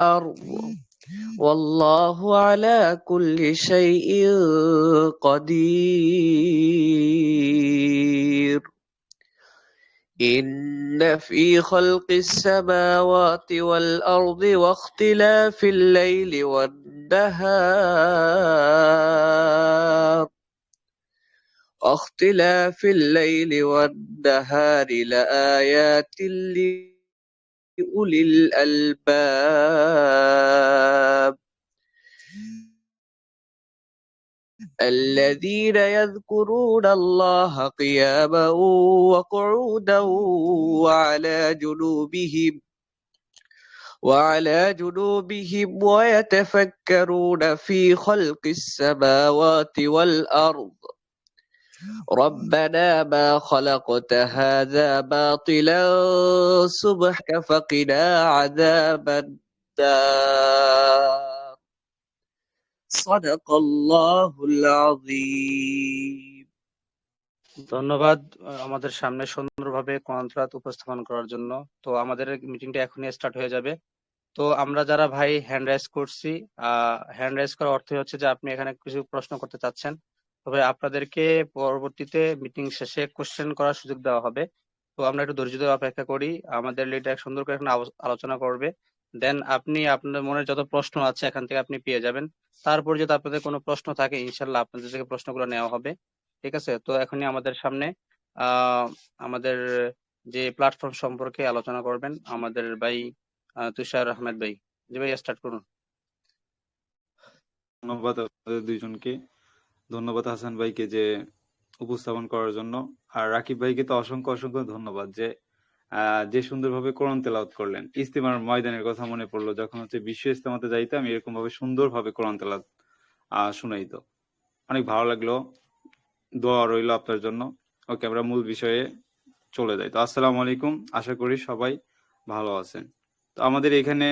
الأرض والله على كل شيء قدير إن في خلق السماوات والأرض واختلاف الليل والنهار لآيات لأولي الألباب الذين يذكرون الله قياما وقعودا وعلى جنوبهم ويتفكرون في خلق السماوات والأرض ربنا ما خلقت هذا باطلا سبحانك فقنا عذاب النار صدق الله العظيم ধন্যবাদ আমাদের সামনে সুন্দরভাবে কোরআন তেলাওয়াত উপস্থাপন করার জন্য। তো আমাদের মিটিংটা এখনই স্টার্ট হয়ে যাবে। তো আমরা যারা ভাই হ্যান্ড রাইজ করছি, হ্যান্ড রাইজ করার অর্থ হচ্ছে যে আপনি এখানে কিছু প্রশ্ন করতে চাচ্ছেন, তবে আপনাদেরকে পরবর্তীতে মিটিং শেষে কোশ্চেন করার সুযোগ দেওয়া হবে। তো আমরা একটু ধৈর্য ধরে অপেক্ষা করি, আমাদের লিডার সুন্দর করে এখানে আলোচনা করবে। দেন আপনি আপনার মনে যত প্রশ্ন আছে এখান থেকে আপনি পেয়ে যাবেন। তারপর যদি আপনাদের কোনো প্রশ্ন থাকে ইনশাল্লাহ আপনাদের থেকে প্রশ্নগুলো নেওয়া হবে। ঠিক আছে, তো এখনই আমাদের সামনে আমাদের যে প্ল্যাটফর্ম সম্পর্কে আলোচনা করবেন আমাদের ভাই তুষার আহমেদ ভাই। জি ভাই, স্টার্ট করুন। ধন্যবাদ আপনাদের দুইজনকে। ধন্যবাদ হাসান ভাইকে যে উপস্থাপন করার জন্য, আর রাকিব ভাইকে তো অসংখ্য অসংখ্য ধন্যবাদ যে সুন্দরভাবে কোরআন তেলাওয়াত করলেন। ইস্তেমার ময়দানের কথা মনে পড়লো, যখন হচ্ছে বিশ্ব ইস্তেমাতে যাইতাম এরকম ভাবে সুন্দরভাবে কোরআন তেলাওয়াত শুনাইতো, অনেক ভালো লাগলো। দোয়া রইল আপনার জন্য। ওকে, আমরা মূল বিষয়ে চলে যাই। তো আসসালামু আলাইকুম, আশা করি সবাই ভালো আছেন। তো আমাদের এখানে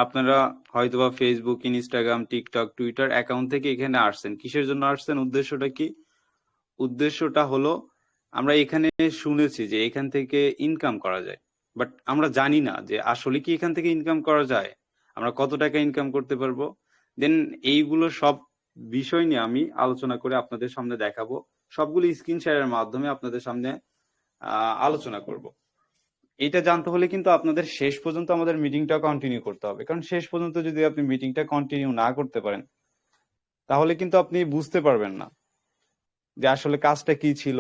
আপনারা হয়তোবা Facebook, Instagram, TikTok, Twitter account থেকে এখানে আসছেন। কিসের জন্য আসছেন? উদ্দেশ্যটা কি? উদ্দেশ্যটা হলো, আমরা এখানে শুনেছি যে এখান থেকে ইনকাম করা যায়, বাট আমরা জানি না যে আসলে কি এখান থেকে ইনকাম করা যায়, আমরা কত টাকা ইনকাম করতে পারবো। দেন এইগুলো সব বিষয় নিয়ে আমি আলোচনা করে আপনাদের সামনে দেখাবো, সবগুলো স্ক্রিন শেয়ারের মাধ্যমে আপনাদের সামনে আলোচনা করব। এটা জানতে হলে কিন্তু আপনাদের শেষ পর্যন্ত আমাদের মিটিংটা কন্টিনিউ করতে হবে, কারণ শেষ পর্যন্ত যদি আপনি মিটিংটা কন্টিনিউ না করতে পারেন তাহলে কিন্তু আপনি বুঝতে পারবেন না যে আসলে কাজটা কি ছিল,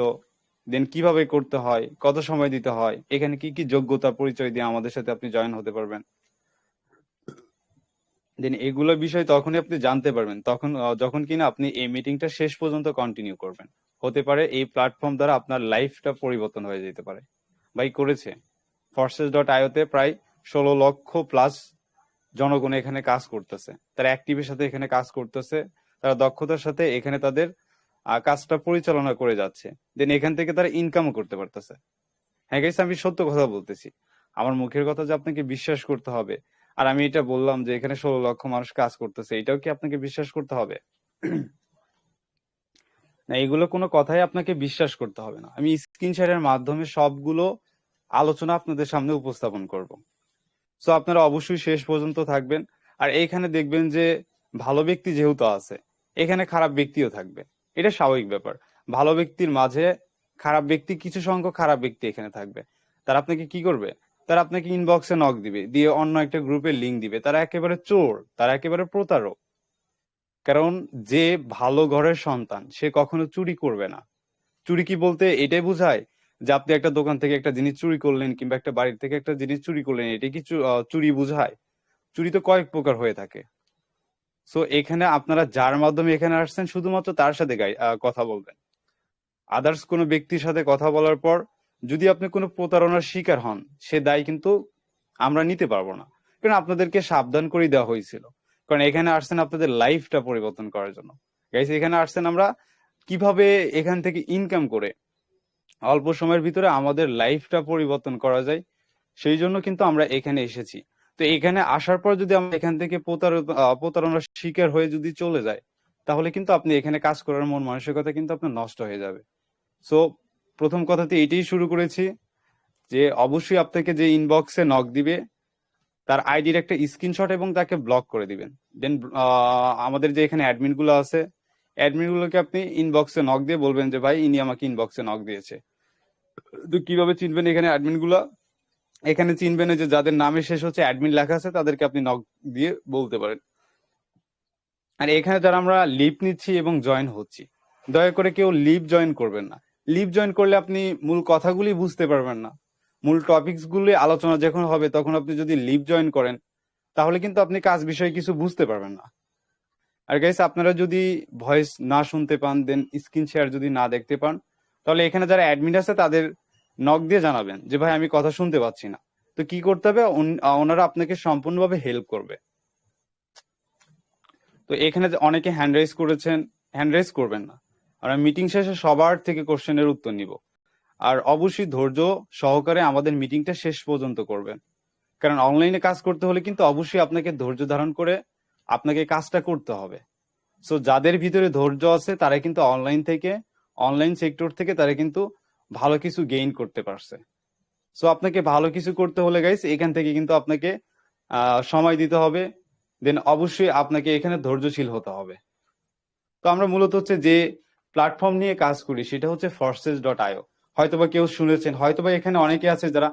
দেন কিভাবে করতে হয়, কত সময় দিতে হয়, এখানে কি কি যোগ্যতা পরিচয় দিয়ে আমাদের সাথে আপনি জয়েন হতে পারবেন। দেন এগুলো বিষয় তখনই আপনি জানতে পারবেন যখন কিনা আপনি এই মিটিংটা শেষ পর্যন্ত কন্টিনিউ করবেন। হতে পারে এই প্ল্যাটফর্ম দ্বারা আপনার লাইফটা পরিবর্তন হয়ে যেতে পারে। ভাই করেছে Forces.io তে প্রায় 16 লক্ষ প্লাস জনগণ এখানে কাজ করতেছে, তারা অ্যাক্টিভের সাথে এখানে কাজ করতেছে, তারা দক্ষতার সাথে এখানে তাদের কাজটা পরিচালনা করে যাচ্ছে। দেন এখান থেকে তারা ইনকামও করতে পারতেছে। হ্যাঁ গাইস, আমি সত্য কথা বলতেছি, আমার মুখের কথা যে আপনাকে বিশ্বাস করতে হবে, আর আমি এটা বললাম যে এখানে 16 লক্ষ মানুষ কাজ করতেছে, এটাও কি আপনাকে বিশ্বাস করতে হবে? না, এগুলো কোনো কথাই আপনাকে বিশ্বাস করতে হবে না। আমি স্ক্রিন শেয়ারের মাধ্যমে সবগুলো আলোচনা আপনাদের সামনে উপস্থাপন করব। সো আপনারা অবশ্যই শেষ পর্যন্ত থাকবেন। আর এখানে দেখবেন যে ভালো ব্যক্তি যেহেতু আছে, এখানে খারাপ ব্যক্তিও থাকবে, এটা স্বাভাবিক ব্যাপার। ভালো ব্যক্তির মাঝে খারাপ ব্যক্তি, কিছু সংখ্যক খারাপ ব্যক্তি এখানে থাকবে। তারা আপনাকে কি করবে? তারা আপনাকে ইনবক্সে নক দিবে, দিয়ে অন্য একটা গ্রুপের লিংক দিবে। তারা একেবারে চোর, তারা একেবারে প্রতারক। কারণ যে ভালো ঘরের সন্তান সে কখনো চুরি করবে না। চুরি কি বলতে এটাই বোঝায় যে আপনি একটা দোকান থেকে একটা জিনিস চুরি করলেন কিংবা একটা বাড়ির থেকে একটা জিনিস চুরি করলেন, এটা কি চুরি বোঝায়? চুরি তো কয়েক প্রকার হয়ে থাকে। সো এখানে আপনারা যার মাধ্যমে এখানে আসছেন শুধুমাত্র তার সাথে কথা বলবেন। আদার্স কোনো ব্যক্তির সাথে কথা বলার পর যদি আপনি কোনো প্রতারণার শিকার হন, সে দায় কিন্তু আমরা নিতে পারবো না, কারণ আপনাদেরকে সাবধান করে দেওয়া হয়েছিল। কারণ এখানে আসছেন আপনাদের লাইফটা পরিবর্তন করার জন্য। গাইস, এখানে আসছেন আমরা কিভাবে এখান থেকে ইনকাম করে অল্প সময়ের ভিতরে আমাদের লাইফটা পরিবর্তন করা যায়, সেই জন্য কিন্তু আমরা এখানে এসেছি। তো এখানে আসার পর যদি আমরা এখান থেকে প্রতারণার শিকার হয়ে যদি চলে যায়, তাহলে কিন্তু আপনি এখানে কাজ করার মন মানসিকতা কিন্তু আপনার নষ্ট হয়ে যাবে। সো প্রথম কথাতে এটাই শুরু করেছি যে অবশ্যই আপনাকে যে ইনবক্সে নক দিবে তার আইডির একটা স্ক্রিনশট এবং তাকে ব্লক করে দিবেন। দেন আমাদের যে এখানে অ্যাডমিন গুলো আছে, অ্যাডমিন গুলোকে আপনি ইনবক্সে নক দিয়ে বলবেন যে ভাই ইনি আমাকে ইনবক্সে নক দিয়েছে। তো কিভাবে চিনবেন এখানে অ্যাডমিন গুলা? এখানে চিনবেন যে যাদের নামে শেষ হচ্ছে অ্যাডমিন লেখা আছে তাদেরকে আপনি নক দিয়ে বলতে পারেন। আর এখানে যারা আমরা লিভ নিচ্ছি এবং জয়েন হচ্ছি, দয়া করে কেউ লিভ জয়েন করবেন না। লিভ জয়েন করলে আপনি মূল কথাগুলি বুঝতে পারবেন না। মূল টপিকস গুলি আলোচনা যখন হবে তখন আপনি যদি লিভ জয়েন করেন তাহলে কিন্তু আপনি কাজ বিষয়ে কিছু বুঝতে পারবেন না। আর গাইস, আপনারা যদি ভয়েস না শুনতে পান, দেন স্ক্রিন শেয়ার যদি না দেখতে পান, তাহলে এখানে যারা অ্যাডমিন আছে তাদের নক দিয়ে জানাবেন যে ভাই আমি কথা শুনতে পাচ্ছি না। তো কি করতে হবে, ওনারা আপনাকে সম্পূর্ণভাবে হেল্প করবে। তো এখানে যে অনেকে হ্যান্ড রাইজ করেছেন, হ্যান্ড রাইজ করবেন না। আমরা মিটিং শেষে সবার থেকে কোশ্চেনের উত্তর নিব। আর অবশ্যই ধৈর্য সহকারে আমাদের মিটিংটা শেষ পর্যন্ত করবেন, কারণ অনলাইনে কাজ করতে হলে কিন্তু অবশ্যই আপনাকে ধৈর্য ধারণ করে আপনাকে কাজটা করতে হবে। সো যাদের ভিতরে ধৈর্য আছে তারা কিন্তু অনলাইন সেক্টর থেকে তারা কিন্তু ভালো কিছু গেইন করতে পারছে। সো আপনাকে ভালো কিছু করতে হলে গাইস এখান থেকে কিন্তু আপনাকে সময় দিতে হবে, দেন অবশ্যই আপনাকে এখানে ধৈর্যশীল হতে হবে। তো আমরা মূলত হচ্ছে যে প্ল্যাটফর্ম নিয়ে কাজ করি সেটা হচ্ছে forces.io। হয়তোবা কেউ শুনেছেন, হয়তোবা এখানে অনেকে আছে যারা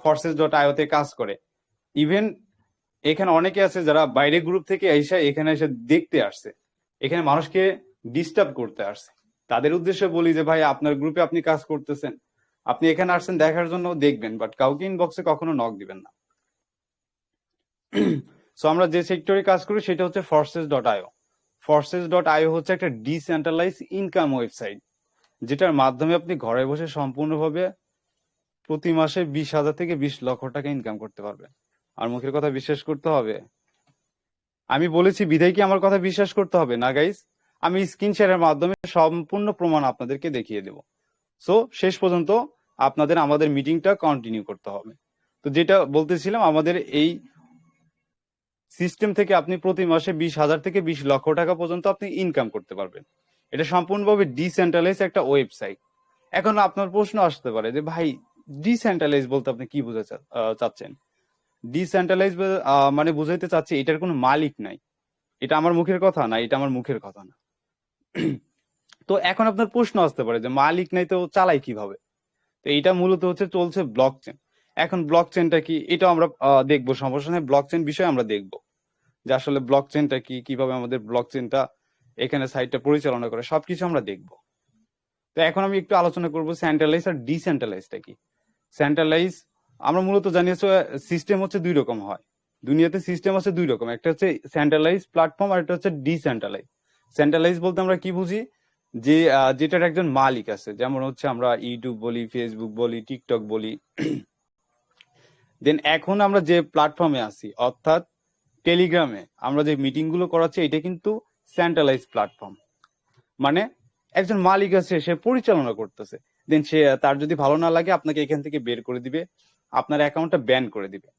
forces.io তে কাজ করে। ইভেন এখানে অনেকে আছে যারা বাইরে গ্রুপ থেকে এখানে এসে দেখতে আসছে, এখানে মানুষকে ডিস্টার্ব করতে আসছে। তাদের উদ্দেশ্যে বলি যে ভাই আপনার গ্রুপে আপনি কাজ করতেছেন, আপনি এখানে আসছেন দেখার জন্য, দেখবেন, বাট কাউকে ইনবক্সে কখনো নক দিবেন না। সো আমরা যে সেক্টরে কাজ করি সেটা হচ্ছে forces.io। forces.io হচ্ছে একটা ডিসেন্ট্রালাইজ ইনকাম ওয়েবসাইট, যেটার মাধ্যমে আপনি ঘরে বসে সম্পূর্ণভাবে প্রতি মাসে 20,000 থেকে 20 লক্ষ টাকা ইনকাম করতে পারবেন। আর মুখের কথা বিশ্বাস করতে হবে? আমি বলেছি বিধায় কি আমার কথা বিশ্বাস করতে হবে না গাইস? আমি স্ক্রিন শেয়ারের মাধ্যমে সম্পূর্ণ প্রমাণ আপনাদেরকে দেখিয়ে দেব। সো শেষ পর্যন্ত আপনাদের আমাদের মিটিংটা কন্টিনিউ করতে হবে। তো যেটা বলতেছিলাম, আমাদের এই সিস্টেম থেকে আপনি প্রতি মাসে 20,000 থেকে 20 লক্ষ টাকা পর্যন্ত আপনি ইনকাম করতে পারবেন। এটা সম্পূর্ণভাবে ডিসেন্ট্রালাইজ একটা ওয়েবসাইট। এখন আপনার প্রশ্ন আসতে পারে যে ভাই ডিসেন্ট্রালাইজ বলতে আপনি কি বোঝাতে চাচ্ছেন? ডিসেন্ট্রালাইজ মানে বুঝাইতে চাচ্ছি এটার কোনো মালিক নাই। এটা আমার মুখের কথা না, এটা আমার মুখের কথা না। তো এখন আপনার প্রশ্ন আসতে পারে যে মালিক নাই তো চালাই কিভাবে? তো এটা মূলত হচ্ছে চলছে ব্লক চেন। এখন ব্লক চেনটা কি এটা আমরা দেখবো, সমস্যা নেই, ব্লক চেন বিষয়ে আমরা দেখবো যে আসলে ব্লক চেনটা কি, কিভাবে আমাদের ব্লক চেনটা এখানে সাইটটা পরিচালনা করে, সবকিছু আমরা দেখবো। তো এখন আমি একটু আলোচনা করবো সেন্ট্রালাইজ আর ডিসেন্ট্রালাইজটা কি। সেন্ট্রালাইজ আমরা মূলত জানি সিস্টেম হচ্ছে দুই রকম হয় দুনিয়াতে, সিস্টেম আছে দুই রকম, একটা হচ্ছে সেন্ট্রালাইজ প্ল্যাটফর্ম আর একটা হচ্ছে ডিসেন্ট্রালাইজ। সেন্ট্রালাইজ বলতে আমরা কি বুঝি, যে যেটার একজন মালিক আছে, যেমন হচ্ছে আমরা ইউটিউব বলি, ফেসবুক বলি, টিকটক বলি। দেন এখন আমরা যে প্ল্যাটফর্মে আছি অর্থাৎ টেলিগ্রামে আমরা যে মিটিং গুলো করাচ্ছি এটা কিন্তু সেন্ট্রালাইজ প্ল্যাটফর্ম। মানে একজন মালিক আছে, সে পরিচালনা করতেছে, দেন সে তার যদি ভালো না লাগে আপনাকে এখান থেকে বের করে দিবে, আপনার অ্যাকাউন্টটা ব্যান করে দিবে।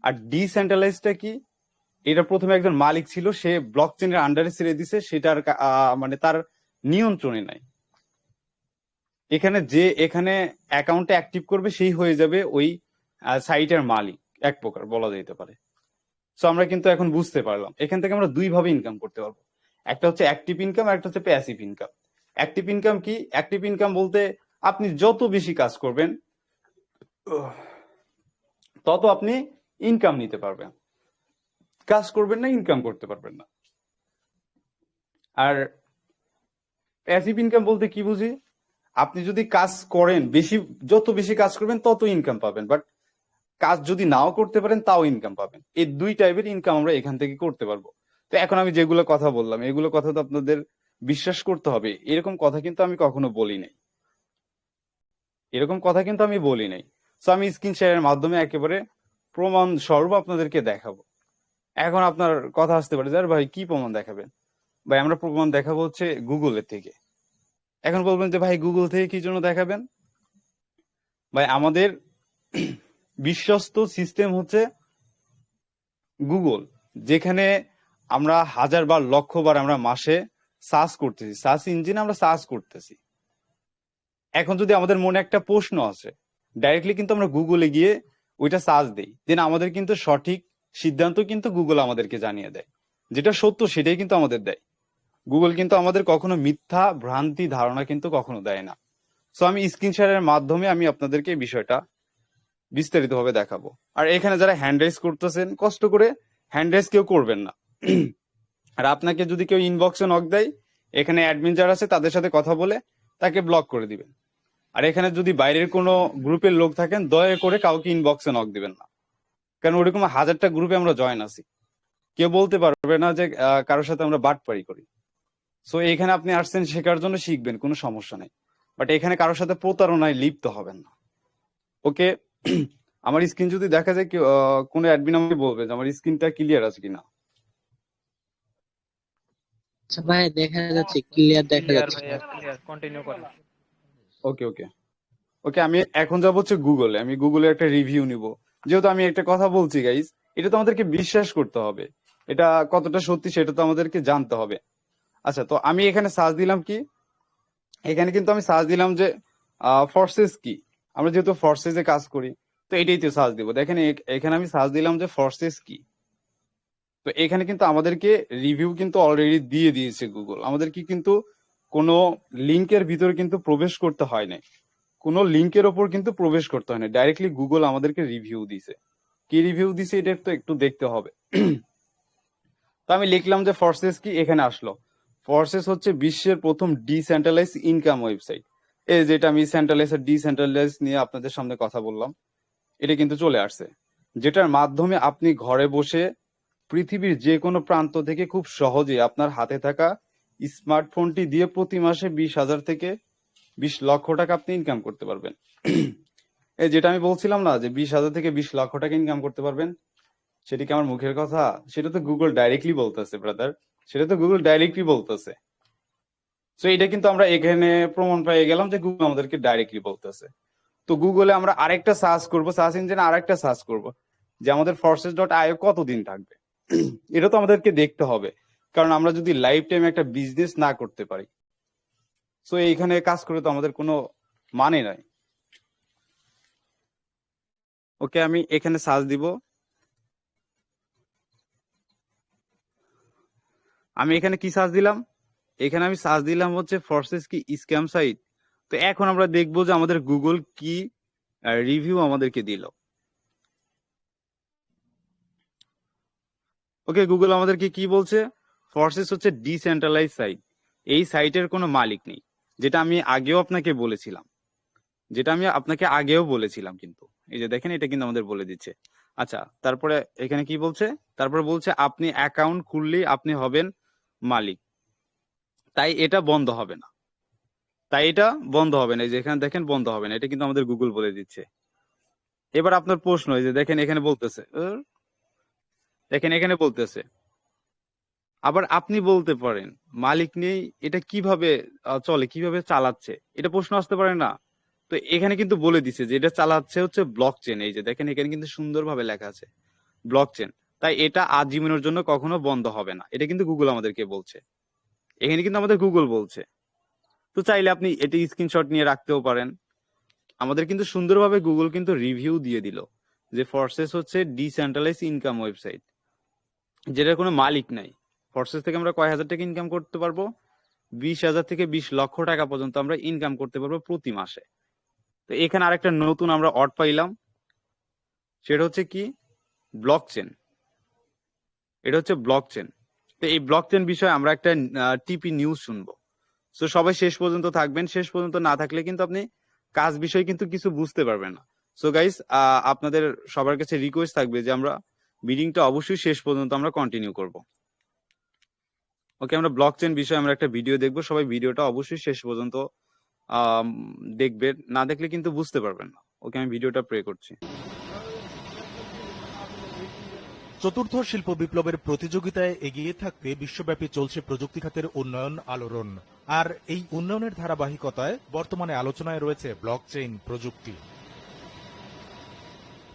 আর ডিসেন্ট্রালাইজটা কি, এটা প্রথমে একজন মালিক ছিল, সে ব্লক চেনের আন্ডারে ছেড়ে দিছে, সেটার মানে তার নিয়ন্ত্রণে নাই। এখানে যে এখানে অ্যাকাউন্টটা অ্যাক্টিভ করবে সেই হয়ে যাবে ওই সাইটের মালিক, এক প্রকার বলা যেতে পারে। সো আমরা কিন্তু এখন বুঝতে পারলাম এখান থেকে আমরা দুই ভাবে ইনকাম করতে পারবো, একটা হচ্ছে অ্যাক্টিভ ইনকাম, একটা হচ্ছে প্যাসিভ ইনকাম। অ্যাক্টিভ ইনকাম কি? অ্যাক্টিভ ইনকাম বলতে আপনি যত বেশি কাজ করবেন তত আপনি ইনকাম নিতে পারবেন, কাজ করবেন না ইনকাম করতে পারবেন না। আর প্যাসিভ ইনকাম বলতে কি বুঝি, আপনি যদি কাজ করেন যত বেশি কাজ করবেন তত ইনকাম পাবেন, বাট কাজ যদি নাও করতে পারেন তাও ইনকাম পাবেন। এই দুই টাইপের ইনকাম আমরা এখান থেকে করতে পারবো। তো এখন আমি যেগুলো কথা বললাম এগুলো কথা তো আপনাদের বিশ্বাস করতে হবে, এরকম কথা কিন্তু আমি কখনো বলি নাই, এরকম কথা কিন্তু আমি বলি নাই। সো আমি স্ক্রিন শেয়ারের মাধ্যমে একেবারে প্রমাণ স্বরূপ আপনাদেরকে দেখাবো। এখন আপনার কথা আসতে পারে যে ভাই কি প্রমাণ দেখাবেন? ভাই আমরা প্রমাণ দেখাবো হচ্ছে গুগলের থেকে। এখন বলবেন যে ভাই গুগল থেকে কি জন্য দেখাবেন? ভাই আমাদের বিশ্বস্ত সিস্টেম হচ্ছে গুগল, যেখানে আমরা হাজার বার লক্ষ বার আমরা মাসে সার্চ করতেছি, সার্চ ইঞ্জিনে আমরা সার্চ করতেছি। এখন যদি আমাদের মনে একটা প্রশ্ন আছে, ডাইরেক্টলি কিন্তু আমরা গুগলে গিয়ে ওইটা সার্চ দেই, দেন আমাদের কিন্তু সঠিক সিদ্ধান্ত কিন্তু গুগল আমাদেরকে জানিয়ে দেয়, যেটা সত্য সেটাই কিন্তু আমাদের দেয়। গুগল কিন্তু আমাদের কখনো মিথ্যা ভ্রান্তি ধারণা কিন্তু কখনো দেয় না। সো আমি স্ক্রিন শেয়ারের মাধ্যমে আমি আপনাদেরকে এই বিষয়টা বিস্তারিতভাবে দেখাবো। আর এখানে যারা হ্যান্ড রাইজ করতেছেন, কষ্ট করে হ্যান্ড রাইজ কেউ করবেন না। আর আপনাকে যদি কেউ ইনবক্সে নক দেয়, এখানে অ্যাডমিন যারা আছে তাদের সাথে কথা বলে তাকে ব্লক করে দিবেন। আর এখানে যদি বাইরের কোনো গ্রুপের লোক থাকেন, দয়া করে কাউকে ইনবক্সে নক দিবেন না, কারণ ওরকম 1000টা গ্রুপে আমরা জয়েন আছি, কেউ বলতে পারবে না যে কারোর সাথে আমরা বাটপারি করি। সো এখানে আপনি আসছেন শেখার জন্য, শিখবেন, কোনো সমস্যা নেই, বাট এখানে কারোর সাথে প্রতারণায় লিপ্ত হবেন না। ওকে, আমার স্ক্রিন যদি দেখা যায়, কোনো অ্যাডমিন আমাকে বলবে যে আমার স্ক্রিনটা ক্লিয়ার আছে কিনা। আচ্ছা ভাই, দেখা যাচ্ছে, ক্লিয়ার দেখা ক্লিয়ার যাচ্ছে। ভাইয়া, ক্লিয়ার, কন্টিনিউ করেন। ওকে ওকে ওকে, আমি এখন যাবো হচ্ছে গুগলে। আমি গুগলে একটা রিভিউ নিব, যেহেতু আমি একটা কথা বলছি গাইজ, এটা তো আমাদেরকে বিশ্বাস করতে হবে, এটা কতটা সত্যি সেটা তো আমাদেরকে জানতে হবে। আচ্ছা, তো আমি এখানে সার্চ দিলাম কি, এখানে কিন্তু আমি সার্চ দিলাম যে ফোর্সেস কি। আমরা যেহেতু ফোর্সেসে কাজ করি, তো এটাই তো সার্চ দিব। দেখেন এখানে আমি সার্চ দিলাম যে ফোর্সেস কি। তো এখানে কিন্তু আমাদেরকে রিভিউ কিন্তু অলরেডি দিয়ে দিয়েছে গুগল। আমাদেরকে কিন্তু কোনো লিংকের ভিতরে কিন্তু প্রবেশ করতে হয় না, কোনো লিংকের ওপর কিন্তু প্রবেশ করতে হয় না, ডাইরেক্টলি গুগল আমাদেরকে রিভিউ দিছে। কি রিভিউ দিছে এটা তো একটু দেখতে হবে। তো আমি লিখলাম যে ফোর্সেস কি, এখানে আসলো। ফোর্সেস হচ্ছে বিশ্বের প্রথম ডিসেন্ট্রালাইজ ইনকাম ওয়েবসাইট। এই যেটা আমি সেন্ট্রালাইজ আর ডিসেন্ট্রালাইজ নিয়ে আপনাদের সামনে কথা বললাম, এটা কিন্তু চলে আসছে, যেটার মাধ্যমে আপনি ঘরে বসে পৃথিবীর যে কোনো প্রান্ত থেকে খুব সহজে আপনার হাতে থাকা স্মার্টফোনটি দিয়ে প্রতি মাসে 20,000 থেকে 20 লক্ষ টাকা আপনি ইনকাম করতে পারবেন। এই যেটা আমি বলছিলাম না যে 20,000 থেকে 20 লক্ষ টাকা ইনকাম করতে পারবেন, সেটা কি আমার মুখের কথা? সেটা তো গুগল ডাইরেক্টলি বলতেছে ব্রাদার, সেটা তো গুগল ডাইরেক্টলি বলতেছে। তো এটা কিন্তু আমরা এখানে প্রমাণ পেয়ে গেলাম যে গুগল আমাদেরকে ডাইরেক্টলি বলতেছে। তো গুগলে আমরা আরেকটা সার্চ করব, সার্চ ইঞ্জিনে আরেকটা সার্চ করব যে আমাদের forces.io কতদিন থাকবে। এটা তো আমাদেরকে দেখতে হবে, কারণ আমরা যদি লাইফ টাইম একটা বিজনেস না করতে পারি, সো এইখানে কাজ করে তো আমাদের কোনো মানে নাই। ওকে, আমি এখানে সার্চ দিব, আমি এখানে কি সার্চ দিলাম, এখানে আমি সার্চ দিলাম হচ্ছে ফোর্সেস কি স্ক্যাম সাইট। তো এখন আমরা দেখবো যে আমাদের গুগল কি রিভিউ আমাদেরকে দিল। ওকে, গুগল আমাদেরকে কি বলছে, ফোর্সেস হচ্ছে ডিসেন্ট্রালাইজ সাইট, এই সাইটের কোনো মালিক নেই, যেটা আমি আগেও আপনাকে বলেছিলাম, কিন্তু এই যে দেখেন এটা কিন্তু আমাদের বলে দিচ্ছে। আচ্ছা, তারপরে এখানে কি বলছে, তারপরে বলছে আপনি অ্যাকাউন্ট খুললেই আপনি হবেন মালিক, তাই এটা বন্ধ হবে না, এই যে এখানে দেখেন বন্ধ হবে না, এটা কিন্তু আমাদের গুগল বলে দিচ্ছে। এবার আপনার প্রশ্ন, এই যে দেখেন এখানে বলতেছে, আবার আপনি বলতে পারেন মালিক নেই, এটা কিভাবে চলে, কিভাবে চালাচ্ছে, এটা প্রশ্ন আসতে পারে না? তো এখানে কিন্তু বলে দিছে যে এটা চালাচ্ছে হচ্ছে ব্লক চেন। এই যে দেখেন এখানে কিন্তু সুন্দরভাবে লেখা আছে ব্লক চেন, তাই এটা আজীবনের জন্য কখনো বন্ধ হবে না, এটা কিন্তু গুগল আমাদেরকে বলছে। এখানে কিন্তু আমাদের গুগল বলছে। তো চাইলে আপনি এটি স্ক্রিনশট নিয়ে রাখতেও পারেন। আমাদের কিন্তু সুন্দরভাবে গুগল কিন্তু রিভিউ দিয়ে দিল যে ফোর্সেস হচ্ছে ডিসেন্ট্রালাইজ ইনকাম ওয়েবসাইট, যেটার কোনো মালিক নাই। ফোর্সেস থেকে আমরা কয় হাজার টাকা ইনকাম করতে পারবো? 20,000 থেকে 20 লক্ষ টাকা পর্যন্ত আমরা ইনকাম করতে পারবো প্রতি মাসে। তো এখানে আরেকটা নতুন আমরা অর্ড পাইলাম, সেটা হচ্ছে কি ব্লক চেন। এটা হচ্ছে ব্লক চেন। তো এই ব্লক চেন বিষয়ে আমরা একটা টিপি নিউজ শুনবো। তো সবাই শেষ পর্যন্ত থাকবেন, শেষ পর্যন্ত না থাকলে কিন্তু আপনি কাজ বিষয়ে কিন্তু কিছু বুঝতে পারবেন না। সো গাইস, আপনাদের সবার কাছে রিকোয়েস্ট থাকবে যে আমরা মিটিংটা অবশ্যই শেষ পর্যন্ত আমরা কন্টিনিউ করব। ওকে, আমরা ব্লক চেন বিষয়ে আমরা একটা ভিডিও দেখবো, সবাই ভিডিওটা অবশ্যই শেষ পর্যন্ত দেখবেন, না দেখলে কিন্তু বুঝতে পারবেন না। ওকে, আমি ভিডিওটা প্লে করছি। চতুর্থ শিল্প বিপ্লবের প্রতিযোগিতায় এগিয়ে থাকতে বিশ্বব্যাপী চলছে প্রযুক্তি খাতের উন্নয়ন আলোড়ন। আর এই উন্নয়নের ধারাবাহিকতায় বর্তমানে আলোচনায় রয়েছে ব্লকচেইন প্রযুক্তি।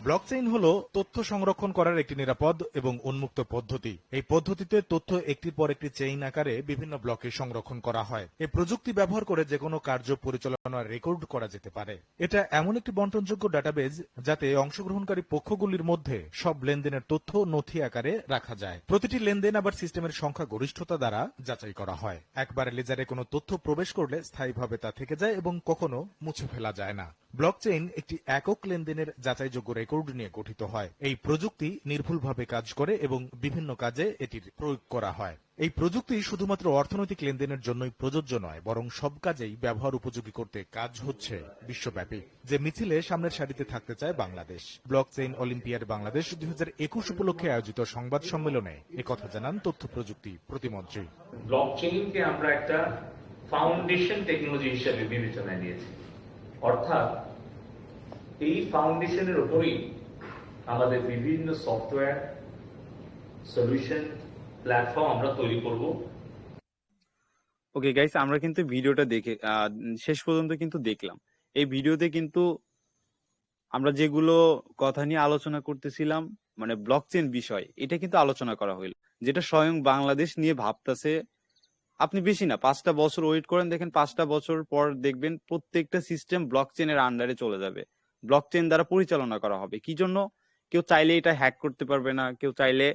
ব্লকচেইন হলো তথ্য সংরক্ষণ করার একটি নিরাপদ এবং উন্মুক্ত পদ্ধতি। এই পদ্ধতিতে তথ্য একটির পর একটি চেইন আকারে বিভিন্ন ব্লকে সংরক্ষণ করা হয়। এই প্রযুক্তি ব্যবহার করে যে কোনো কার্য পরিচালনা রেকর্ড করা যেতে পারে। এটা এমন একটি বন্টনযোগ্য ডাটাবেজ যাতে অংশগ্রহণকারী পক্ষগুলির মধ্যে সব লেনদেনের তথ্য নথি আকারে রাখা যায়। প্রতিটি লেনদেন আবার সিস্টেমের সংখ্যা গরিষ্ঠতা দ্বারা যাচাই করা হয়। একবার লেজারে কোনো তথ্য প্রবেশ করলে স্থায়ীভাবে তা থেকে যায় এবং কখনো মুছে ফেলা যায় না। ব্লকচেইন একটি একক লেনদেনের যাচাইযোগ্য রেকর্ড নিয়ে গঠিত হয়। এই প্রযুক্তি নির্ভুলভাবে কাজ করে এবং বিভিন্ন কাজে এটির প্রয়োগ করা হয়। এই প্রযুক্তি শুধুমাত্র অর্থনৈতিক লেনদেনের জন্যই প্রযোজ্য নয়, বরং সব কাজেই ব্যবহার উপযোগী করতে কাজ হচ্ছে বিশ্বব্যাপী। যে মিছিলে সামনের সারিতে থাকতে চায় বাংলাদেশ। ব্লকচেইন অলিম্পিয়াড বাংলাদেশ 2021 উপলক্ষে আয়োজিত সংবাদ সম্মেলনে একথা জানান তথ্য প্রযুক্তি প্রতিমন্ত্রী। ব্লকচেইনকে আমরা একটা ফাউন্ডেশন টেকনোলজি হিসেবে বিবেচনায় নিয়েছি, অর্থাৎ এই ফাউন্ডেশনের উপরেই আমাদের বিভিন্ন সফটওয়্যার সলিউশন প্ল্যাটফর্ম আমরা তৈরি করব। ওকে গাইস, আমরা কিন্তু ভিডিওটা দেখে শেষ পর্যন্ত কিন্তু দেখলাম। এই ভিডিওতে কিন্তু আমরা যেগুলো কথা নিয়ে আলোচনা করতেছিলাম, মানে ব্লকচেইন বিষয়, এটা কিন্তু আলোচনা করা হইলো, যেটা স্বয়ং বাংলাদেশ নিয়ে ভাবতেছে। আপনি বেশি না 5টা বছর ওয়েট করেন, দেখেন 5টা বছর পর দেখবেন প্রত্যেকটা সিস্টেম ব্লকচেইনের আন্ডারে চলে যাবে, ব্লকচেইন দ্বারা পরিচালনা করা হবে। কি জন্য? কেউ চাইলে এটা হ্যাক করতে পারবে না, কেউ চাইলে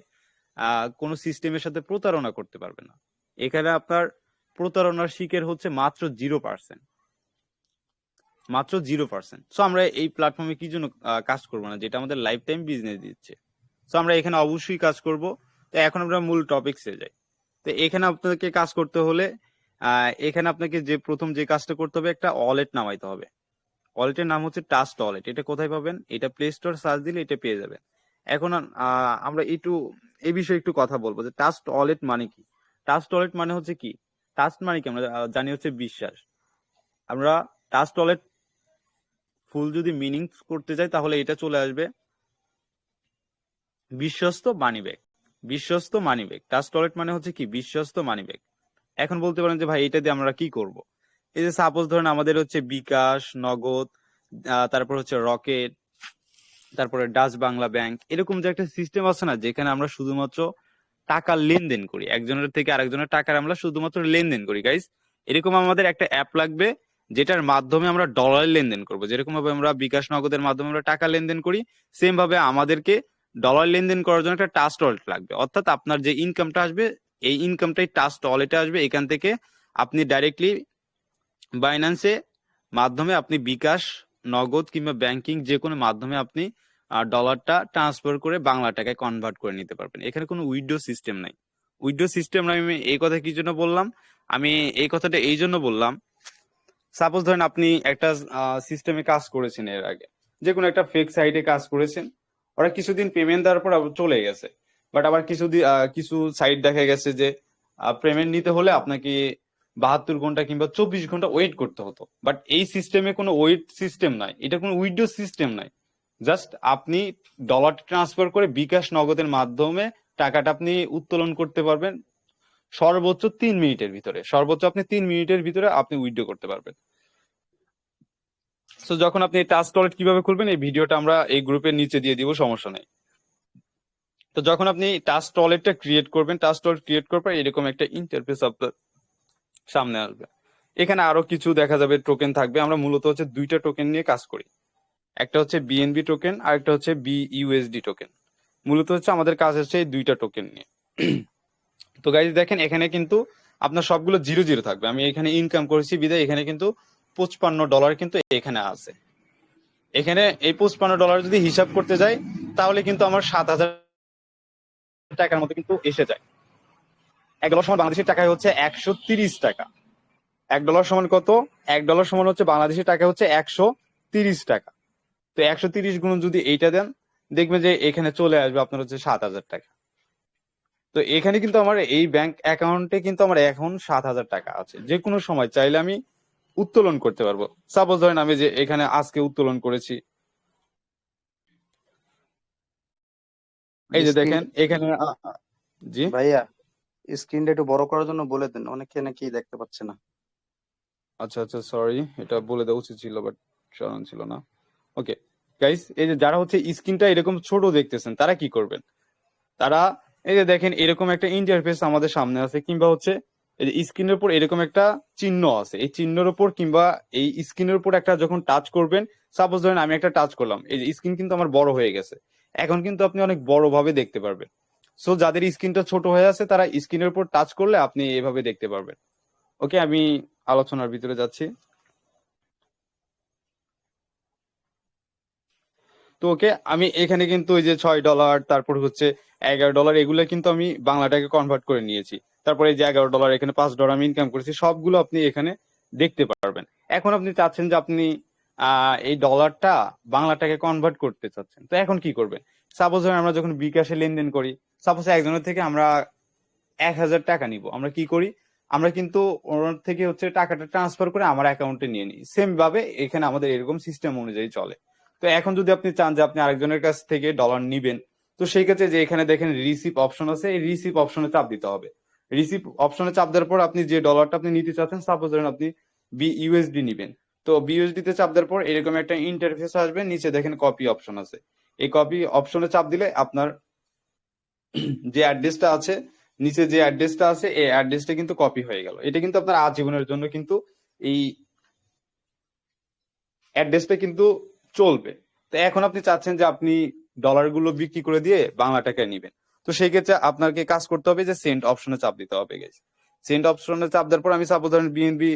কোনো সিস্টেমের সাথে প্রতারণা করতে পারবে না। এখানে আপনার প্রতারণার শিকার হচ্ছে মাত্র 0%, মাত্র 0%। সো আমরা এই প্ল্যাটফর্মে কি জন্য কাজ করবো না, যেটা আমাদের লাইফ টাইম বিজনেস দিচ্ছে। সো আমরা এখানে অবশ্যই কাজ করব। তো এখন আমরা মূল টপিকসে যাই। তো এখানে আপনাকে কাজ করতে হলে এখানে আপনাকে যে প্রথম যে কাজটা করতে হবে, একটা ওয়ালেট নামাইতে হবে। ওয়ালেটের নাম হচ্ছে ট্রাস্ট ওয়ালেট। এটা কোথায় পাবেন? এটা প্লে স্টোর সার্চ দিলে এটা পেয়ে যাবেন। এখন আমরা একটু এই বিষয়ে একটু কথা বলবো যে ট্রাস্ট ওয়ালেট মানে কি। ট্রাস্ট ওয়ালেট মানে হচ্ছে কি, ট্রাস্ট মানে কি আমরা জানি হচ্ছে বিশ্বাস। আমরা ট্রাস্ট ওয়ালেট ফুল যদি মিনিং করতে যাই তাহলে এটা চলে আসবে বিশ্বস্ত মানি ব্যাগ। বিশ্বস্ত মানি ব্যাগ, ট্রাস্ট ওয়ালেট মানে হচ্ছে কি বিশ্বস্ত মানি ব্যাগ। এখন বলতে পারেন যে ভাই এটা দিয়ে আমরা কি করব? এই যে সাপোজ ধরেন আমাদের হচ্ছে বিকাশ, নগদ, তারপর হচ্ছে রকেট, তারপরে ডাচ বাংলা ব্যাংক, এরকম যে একটা সিস্টেম আছে না, যেখানে আমরা শুধুমাত্র টাকা লেনদেন করি, একজনের থেকে আরেকজনের টাকার আমরা শুধুমাত্র লেনদেন করি গাইস। এরকম আমাদের একটা অ্যাপ লাগবে যেটার মাধ্যমে আমরা ডলার লেনদেন করব। যেরকম ভাবে আমরা বিকাশ নগদের মাধ্যমে আমরা টাকা লেনদেন করি, সেম ভাবে আমাদেরকে ডলার লেনদেন করার জন্য একটা ট্রাস্ট ওয়ালেট লাগবে। অর্থাৎ আপনার যে ইনকামটা আসবে, এই ইনকামটাই ট্রাস্ট ওয়ালেটে আসবে। এখান থেকে আপনি ডাইরেক্টলি বাইন্যান্সে মাধ্যমে আপনি বিকাশ, নগদ কিংবা ব্যাংকিং যে কোনো মাধ্যমে আপনি ডলারটা ট্রান্সফার করে বাংলা টাকায় কনভার্ট করে নিতে পারবেন। এখানে কোনো উইথড্র সিস্টেম নাই। উইথড্র সিস্টেম নাই আমি এই কথা কি জন্য বললাম? আমি এই কথাটা এই জন্য বললাম, সাপোজ ধরেন আপনি একটা সিস্টেমে কাজ করেছেন এর আগে, যে কোনো একটা ফেক সাইটে কাজ করেছেন, ওরা কিছুদিন পেমেন্ট দেওয়ার পর আবার চলে গেছে। বাট আবার কিছু সাইট দেখা গেছে যে পেমেন্ট নিতে হলে আপনাকে 72 ঘন্টা কিংবা 24 ঘন্টা ওয়েট করতে হতো। বাট এই সিস্টেমে কোনো ওয়েট সিস্টেম নাই, এটা কোনো উইথড্র সিস্টেম নাই। জাস্ট আপনি ডলার ট্রান্সফার করে বিকাশ নগদের মাধ্যমে টাকাটা আপনি উত্তোলন করতে পারবেন সর্বোচ্চ 3 মিনিটের ভিতরে। সর্বোচ্চ আপনি 3 মিনিটের ভিতরে আপনি উইথড্র করতে পারবেন। সো যখন আপনি ট্রাস্ট ওয়ালেট কিভাবে খুলবেন, এই ভিডিওটা আমরা এই গ্রুপের নিচে দিয়ে দিব, সমস্যা নেই। তো যখন আপনি ট্রাস্ট ওয়ালেটটা ক্রিয়েট করবেন, ট্রাস্ট ওয়ালেট ক্রিয়েট করার পর এরকম একটা ইন্টারফেস আপনার সামনে আসবে। এখানে আরো কিছু দেখা যাবে, টোকেন থাকবে। আমরা মূলত হচ্ছে 2টা টোকেন নিয়ে কাজ করি, একটা হচ্ছে বিএনবি টোকেন আর একটা হচ্ছে বিইউএসডি টোকেন। মূলত হচ্ছে আমাদের কাজ হচ্ছে এই 2টা টোকেন নিয়ে। তো গাইজ দেখেন এখানে কিন্তু আপনার সবগুলো 0 থাকবে। আমি এখানে ইনকাম করেছি বিদায় এখানে কিন্তু $55 কিন্তু এখানে আছে। এখানে এই $55 যদি হিসাব করতে যাই তাহলে কিন্তু আমার 7,000 টাকার মতো কিন্তু এসে যায়। $1 সমান বাংলাদেশের টাকায় হচ্ছে 130 টাকা। $1 সমান কত? $1 সমান হচ্ছে বাংলাদেশের টাকা হচ্ছে 130 টাকা। তো 130 গুণ যদি এইটা দেন, দেখবেন যে এখানে চলে আসবে আপনার হচ্ছে 7,000 টাকা। তো এখানে কিন্তু আমার এই ব্যাংক অ্যাকাউন্টে কিন্তু আমার এখন 7,000 টাকা আছে। যে কোনো সময় চাইলে আমি উত্তোলন করতে পারবো। সাপোজ ধরেন আমি যে এখানে আজকে উত্তোলন করেছি, এই যে দেখেন এখানে জি ভাইয়া, স্ক্রিনটা একটু বড় করার জন্য বলে দেন, অনেকে নাকি দেখতে পাচ্ছে না। আচ্ছা সরি, এটা বলে দেওয়া উচিত ছিল বাট স্মরণ ছিল না। ওকে, গাইস, এই যে যারা হচ্ছে স্ক্রিনটা এরকম ছোট দেখতেছেন তারা কি করবেন? তারা এই যে দেখেন এরকম একটা ইন্টারফেস আমাদের সামনে আছে, কিংবা হচ্ছে এই যে স্ক্রিনের উপর এরকম একটা চিহ্ন আছে, এই চিহ্নের উপর কিংবা এই স্ক্রিনের উপর একটা যখন টাচ করবেন, সাপোজ ধরেন আমি একটা টাচ করলাম, এই যে স্ক্রিন কিন্তু আমার বড় হয়ে গেছে, এখন কিন্তু আপনি অনেক বড় ভাবে দেখতে পারবেন। সো যাদের স্ক্রিনটা ছোট হয়ে আছে তারা স্ক্রিনের উপর টাচ করলে আপনি এভাবে দেখতে পারবেন। ওকে, আমি আলোচনার ভিতরে যাচ্ছি। তো ওকে, আমি এখানে কিন্তু ওই যে $6, তারপর হচ্ছে $11, এগুলো কিন্তু আমি বাংলাটাকে কনভার্ট করে নিয়েছি। তারপরে এই যে $11, এখানে $5 আমি ইনকাম করেছি, সবগুলো আপনি এখানে দেখতে পারবেন। এখন আপনি চাচ্ছেন যে আপনি এই ডলারটা বাংলাটাকে কনভার্ট করতে চাচ্ছেন, তো এখন কি করবেন? সাপোজ আমরা যখন বিকাশে লেনদেন করি, সাপোজ একজনের থেকে আমরা 1000 টাকা নিব, আমরা কি করি? আমরা কিন্তু ওনার থেকে হচ্ছে টাকাটা ট্রান্সফার করে আমার অ্যাকাউন্টে নিয়ে নিই। সেম ভাবে এখানে আমাদের এরকম সিস্টেম অনুযায়ী চলে। তো এখন যদি আপনি চান যে আপনি আরেকজনের কাছ থেকে ডলার নিবেন, তো সেই ক্ষেত্রে যে এখানে দেখেন রিসিভ অপশন আছে, এই রিসিভ অপশনে চাপ দিতে হবে। রিসিভ অপশনে চাপ দেওয়ার পর আপনি যে ডলারটা আপনি নিতে চাচ্ছেন, সাপোজ ধরেন আপনি বিইউএসডি নিবেন, তো বিইউএসডি তে চাপ দেওয়ার পর এরকম একটা ইন্টারফেস আসবে, নিচে দেখেন কপি অপশন আছে। এই কপি অপশনে চাপ দিলে আপনার যে অ্যাড্রেসটা আছে, নিচে যে অ্যাড্রেসটা আছে, এই অ্যাড্রেসটা কিন্তু কপি হয়ে গেল। এটা কিন্তু আপনার আজীবনের জন্য কিন্তু এই অ্যাড্রেসটা কিন্তু চলবে। তো এখন আপনি চাচ্ছেন যে আপনি ডলারগুলো বিক্রি করে দিয়ে বাংলা টাকায় নিবেন, তো সেই ক্ষেত্রে আপনাকে কাজ করতে হবে যে সেন্ড অপশনে চাপ দিতে হবে গাইস। সেন্ড অপশনে চাপ দেওয়ার পর আমি সাপোজ ধরেন বিএনবি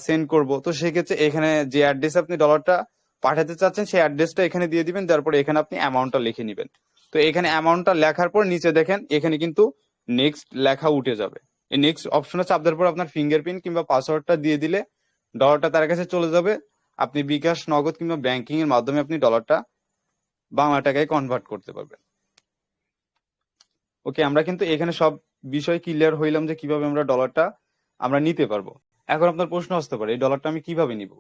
সেন্ড করব, তো সেই ক্ষেত্রে এখানে যে অ্যাড্রেসে আপনি ডলারটা পাঠাতে চাচ্ছেন সেই অ্যাড্রেসটা এখানে দিয়ে দিবেন, তারপর এখানে আপনি অ্যামাউন্টটা লিখে নিবেন। তো এখানে অ্যামাউন্টটা লেখার পর নিচে দেখেন এখানে কিন্তু নেক্সট লেখা উঠে যাবে। এই নেক্সট অপশনে চাপ দেওয়ার পর আপনার ফিঙ্গারপ্রিন্ট কিংবা পাসওয়ার্ডটা দিয়ে দিলে ডলারটা তার কাছে চলে যাবে। আপনি বিকাশ, নগদ কিংবা ব্যাংকিং এর মাধ্যমে আপনি ডলারটা বাংলা টাকায় কনভার্ট করতে পারবেন। ওকে, আমরা কিন্তু এখানে সব বিষয় ক্লিয়ার হইলাম যে কিভাবে আমরা ডলারটা আমরা নিতে পারবো। এখন আপনার প্রশ্ন আসতে পারে, এই ডলারটা আমি কিভাবে নিব?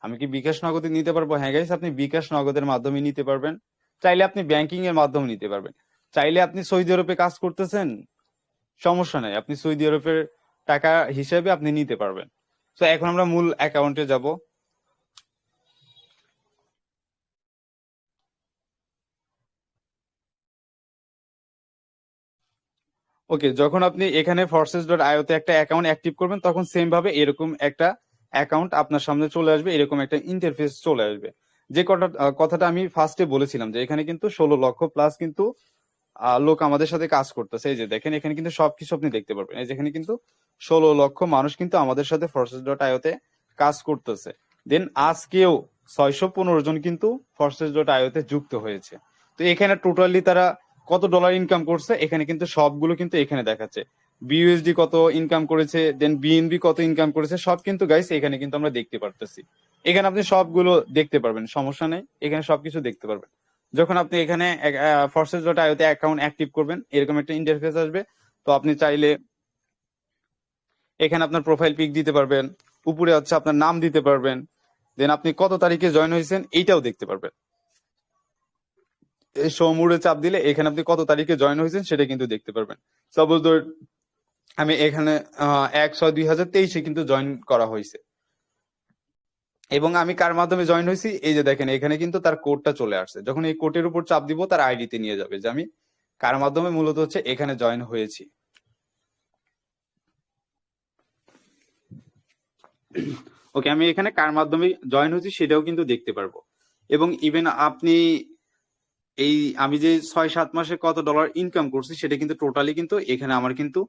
আমি কি বিকাশ, নগদে নিতে পারবো? হ্যাঁ গাইস, আপনি বিকাশ, নগদের মাধ্যমে নিতে পারবেন। চাইলে আপনি ব্যাংকিং এর মাধ্যমে নিতে পারবেন। চাইলে আপনি সৌদি আরবে কাজ করতেছেন, সমস্যা নাই, আপনি সৌদি আরবের টাকা হিসেবে আপনি নিতে পারবেন। তো এখন আমরা মূল অ্যাকাউন্টে যাব। ওকে, যখন আপনি এখানে forces.io তে একটা অ্যাকাউন্ট অ্যাক্টিভ করবেন, তখন সেম ভাবে এরকম একটা অ্যাকাউন্ট আপনার সামনে চলে আসবে, এরকম একটা ইন্টারফেস চলে আসবে। যে কথাটা আমি ফার্স্টে বলেছিলাম যে এখানে কিন্তু 16 লক্ষ প্লাস কিন্তু লোক আমাদের সাথে কাজ করতেছে। এই যে দেখেন এখানে কিন্তু সবকিছু আপনি দেখতে পারবেন। এই যেখানে কিন্তু 16 লক্ষ মানুষ কিন্তু আমাদের সাথে forces.io তে কাজ করতেছে। দেন আজকেও 615 জন কিন্তু forces.io তে যুক্ত হয়েছে। তো এখানে টোটালি তারা কত ডলার ইনকাম করছে এখানে কিন্তু সবগুলো কিন্তু এখানে দেখাচ্ছে। বিইউএসডি কত ইনকাম করেছে, দেন বিএনবি কত ইনকাম করেছে, সব কিন্তু গাইস এখানে কিন্তু আমরা দেখতে পারতেছি। এখানে আপনি সবগুলো দেখতে পারবেন, সমস্যা নেই, এখানে সবকিছু দেখতে পারবেন। যখন আপনি এখানে forces.io তে অ্যাকাউন্ট অ্যাক্টিভ করবেন, এরকম একটা ইন্টারফেস আসবে। তো আপনি চাইলে এখানে আপনার প্রোফাইল পিক দিতে পারবেন, উপরে হচ্ছে আপনার নাম দিতে পারবেন, দেন আপনি কত তারিখে জয়েন হয়েছেন এইটাও দেখতে পারবেন। এই শো মোডে চাপ দিলে এখানে আপনি কত তারিখে জয়েন হয়েছেন সেটা কিন্তু দেখতে পারবেন। সাপোজ ধর আমি এখানে 1/6/2023 কিন্তু জয়েন করা হয়েছে, এবং আমি কার মাধ্যমে জয়েন হয়েছি এই যে দেখেন এখানে কিন্তু তার কোডটা চলে আসছে। যখন এই কোডের উপর চাপ দিব তার আইডিতে নিয়ে যাবে যে আমি কার মাধ্যমে মূলত হচ্ছে এখানে জয়েন হয়েছি। ওকে, আমি এখানে কার মাধ্যমে জয়েন হয়েছি সেটাও কিন্তু দেখতে পারবো। এবং ইভেন আপনি এই আমি যে 6-7 মাসে কত ডলার ইনকাম করছি সেটা কিন্তু টোটালি কিন্তু এখানে আমার কিন্তু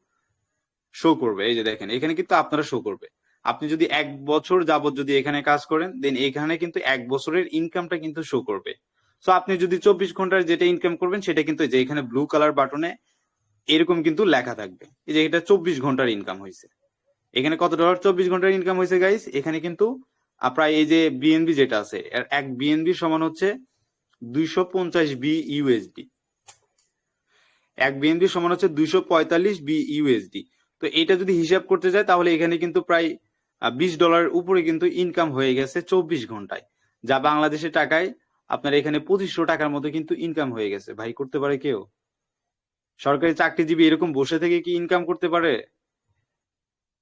শো করবে। এই যে দেখেন এখানে কিন্তু আপনারা শো করবে। আপনি যদি 1 বছর যাবত যদি এখানে কাজ করেন, দেন এখানে কিন্তু 1 বছরের ইনকামটা কিন্তু শো করবে। সো আপনি যদি 24 ঘন্টার যেটা ইনকাম করবেন সেটা কিন্তু যে এখানে ব্লু কালার বাটনে এরকম কিন্তু লেখা থাকবে, এই যে এটা 24 ঘন্টার ইনকাম হয়েছে। এখানে কত ডলার 24 ঘন্টার ইনকাম হয়েছে গাইস? এখানে কিন্তু প্রায় এই যে বিএনবি যেটা আছে, এক বিএনবি সমান হচ্ছে 250 বিইউএসডি। এক বিএনবি সমান হচ্ছে 245 বিইউএসডি। তো এটা যদি হিসাব করতে যায় তাহলে এখানে কিন্তু প্রায় $20 উপরে কিন্তু ইনকাম হয়ে গেছে 24 ঘন্টায়, যা বাংলাদেশের টাকায় আপনার এখানে 2500 টাকার মতো কিন্তু ইনকাম হয়ে গেছে। ভাই, করতে পারে কেউ? সরকারি চাকরিজীবী এরকম বসে থেকে কি ইনকাম করতে পারে?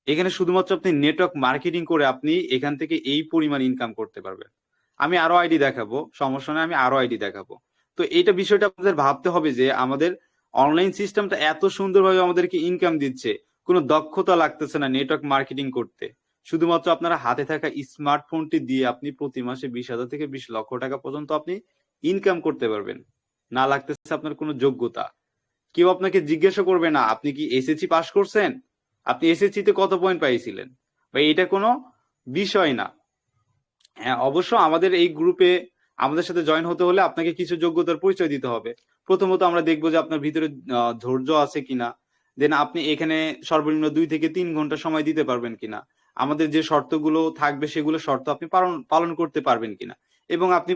এখানে শুধুমাত্র আপনি নেটওয়ার্ক মার্কেটিং করে আপনি এখান থেকে এই পরিমাণ ইনকাম করতে পারবেন। আমি আরো আইডি দেখাবো, সমস্যা নেই, আমি আরো আইডি দেখাবো। তো এইটা বিষয়টা আপনাদের ভাবতে হবে যে আমাদের অনলাইন সিস্টেমটা এত সুন্দরভাবে আমাদেরকে ইনকাম দিচ্ছে, কোনো দক্ষতা লাগতেছে না নেটওয়ার্ক মার্কেটিং করতে। শুধুমাত্র আপনারা হাতে থাকা স্মার্টফোনটি দিয়ে আপনি প্রতি মাসে 20,000 থেকে 20 লক্ষ টাকা পর্যন্ত আপনি ইনকাম করতে পারবেন। না লাগতেছে আপনার কোনো যোগ্যতা। কেউ আপনাকে জিজ্ঞাসা করবে না আপনি কি এসএসসি পাস করছেন, আপনি এসএসসি তে কত পয়েন্ট পাইছিলেন, বা এটা কোনো বিষয় না। হ্যাঁ, অবশ্য আমাদের এই গ্রুপে আমাদের সাথে জয়েন হতে হলে আপনাকে কিছু যোগ্যতার পরিচয় দিতে হবে। প্রথমত আমরা দেখবো যে আপনার ভিতরে ধৈর্য আছে কিনা, দেন আপনি এখানে সর্বনিম্ন 2 থেকে 3 ঘন্টা সময় দিতে পারবেন কিনা, আমাদের যে শর্তগুলো থাকবে সেগুলো শর্ত আপনি পালন করতে পারবেন কিনা, এবং আপনি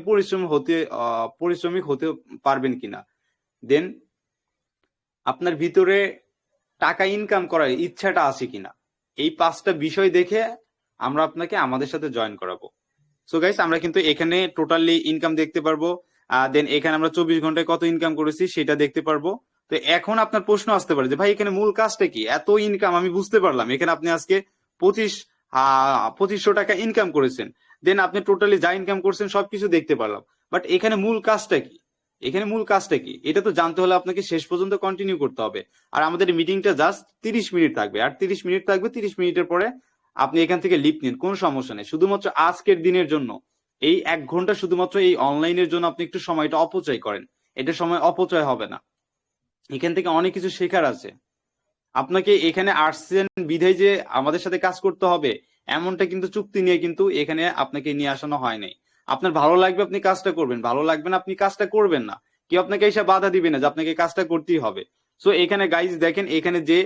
পরিশ্রমিক হতে পারবেন কিনা, দেন আপনার ভিতরে টাকা ইনকাম করার ইচ্ছাটা আছে কিনা। এই 5টা বিষয় দেখে আমরা আপনাকে আমাদের সাথে জয়েন করাবো। সো গাইস, আমরা কিন্তু এখানে টোটালি ইনকাম দেখতে পারবো, দেন এখানে আমরা 24 ঘন্টায় কত ইনকাম করেছি সেটা দেখতে পারবো। তো এখন আপনার প্রশ্ন আসতে পারে যে ভাই এখানে মূল কাজটা কি, এত ইনকাম আমি বুঝতে পারলাম, এখানে আপনি আজকে 2500 টাকা ইনকাম করেছেন, দেন আপনি টোটালি যা ইনকাম করছেন সবকিছু দেখতে পারলাম, বাট এখানে মূল কাজটা কি, এখানে মূল কাজটা কি, এটা তো জানতে হলে আপনাকে শেষ পর্যন্ত কন্টিনিউ করতে হবে। আর আমাদের মিটিংটা জাস্ট 30 মিনিট থাকবে, আর 30 মিনিট থাকবে, 30 মিনিটের পরে আপনি এখান থেকে লিভ নিন, কোনো সমস্যা নেই। শুধুমাত্র আজকের দিনের জন্য এই 1 ঘন্টা শুধুমাত্র এই অনলাইনের জন্য আপনি একটু সময়টা অপচয় করেন, এটা সময় অপচয় হবে না। এখান থেকে অনেক কিছু শেখার আছে। আপনাকে এখানে আসছেন বিধায় যে আমাদের সাথে কাজ করতে হবে এমনটা কিন্তু চুক্তি নিয়ে কিন্তু এখানে আপনাকে নিয়ে আসানো হয় নাই। আপনার ভালো লাগবে আপনি কাজটা করবেন, ভালো লাগবে না আপনি কাজটা করবেন না। কেউ আপনাকে এসে বাধা দিবে না যে আপনাকে কাজটা করতেই হবে। সো এখানে গাইজ দেখেন, এখানে যে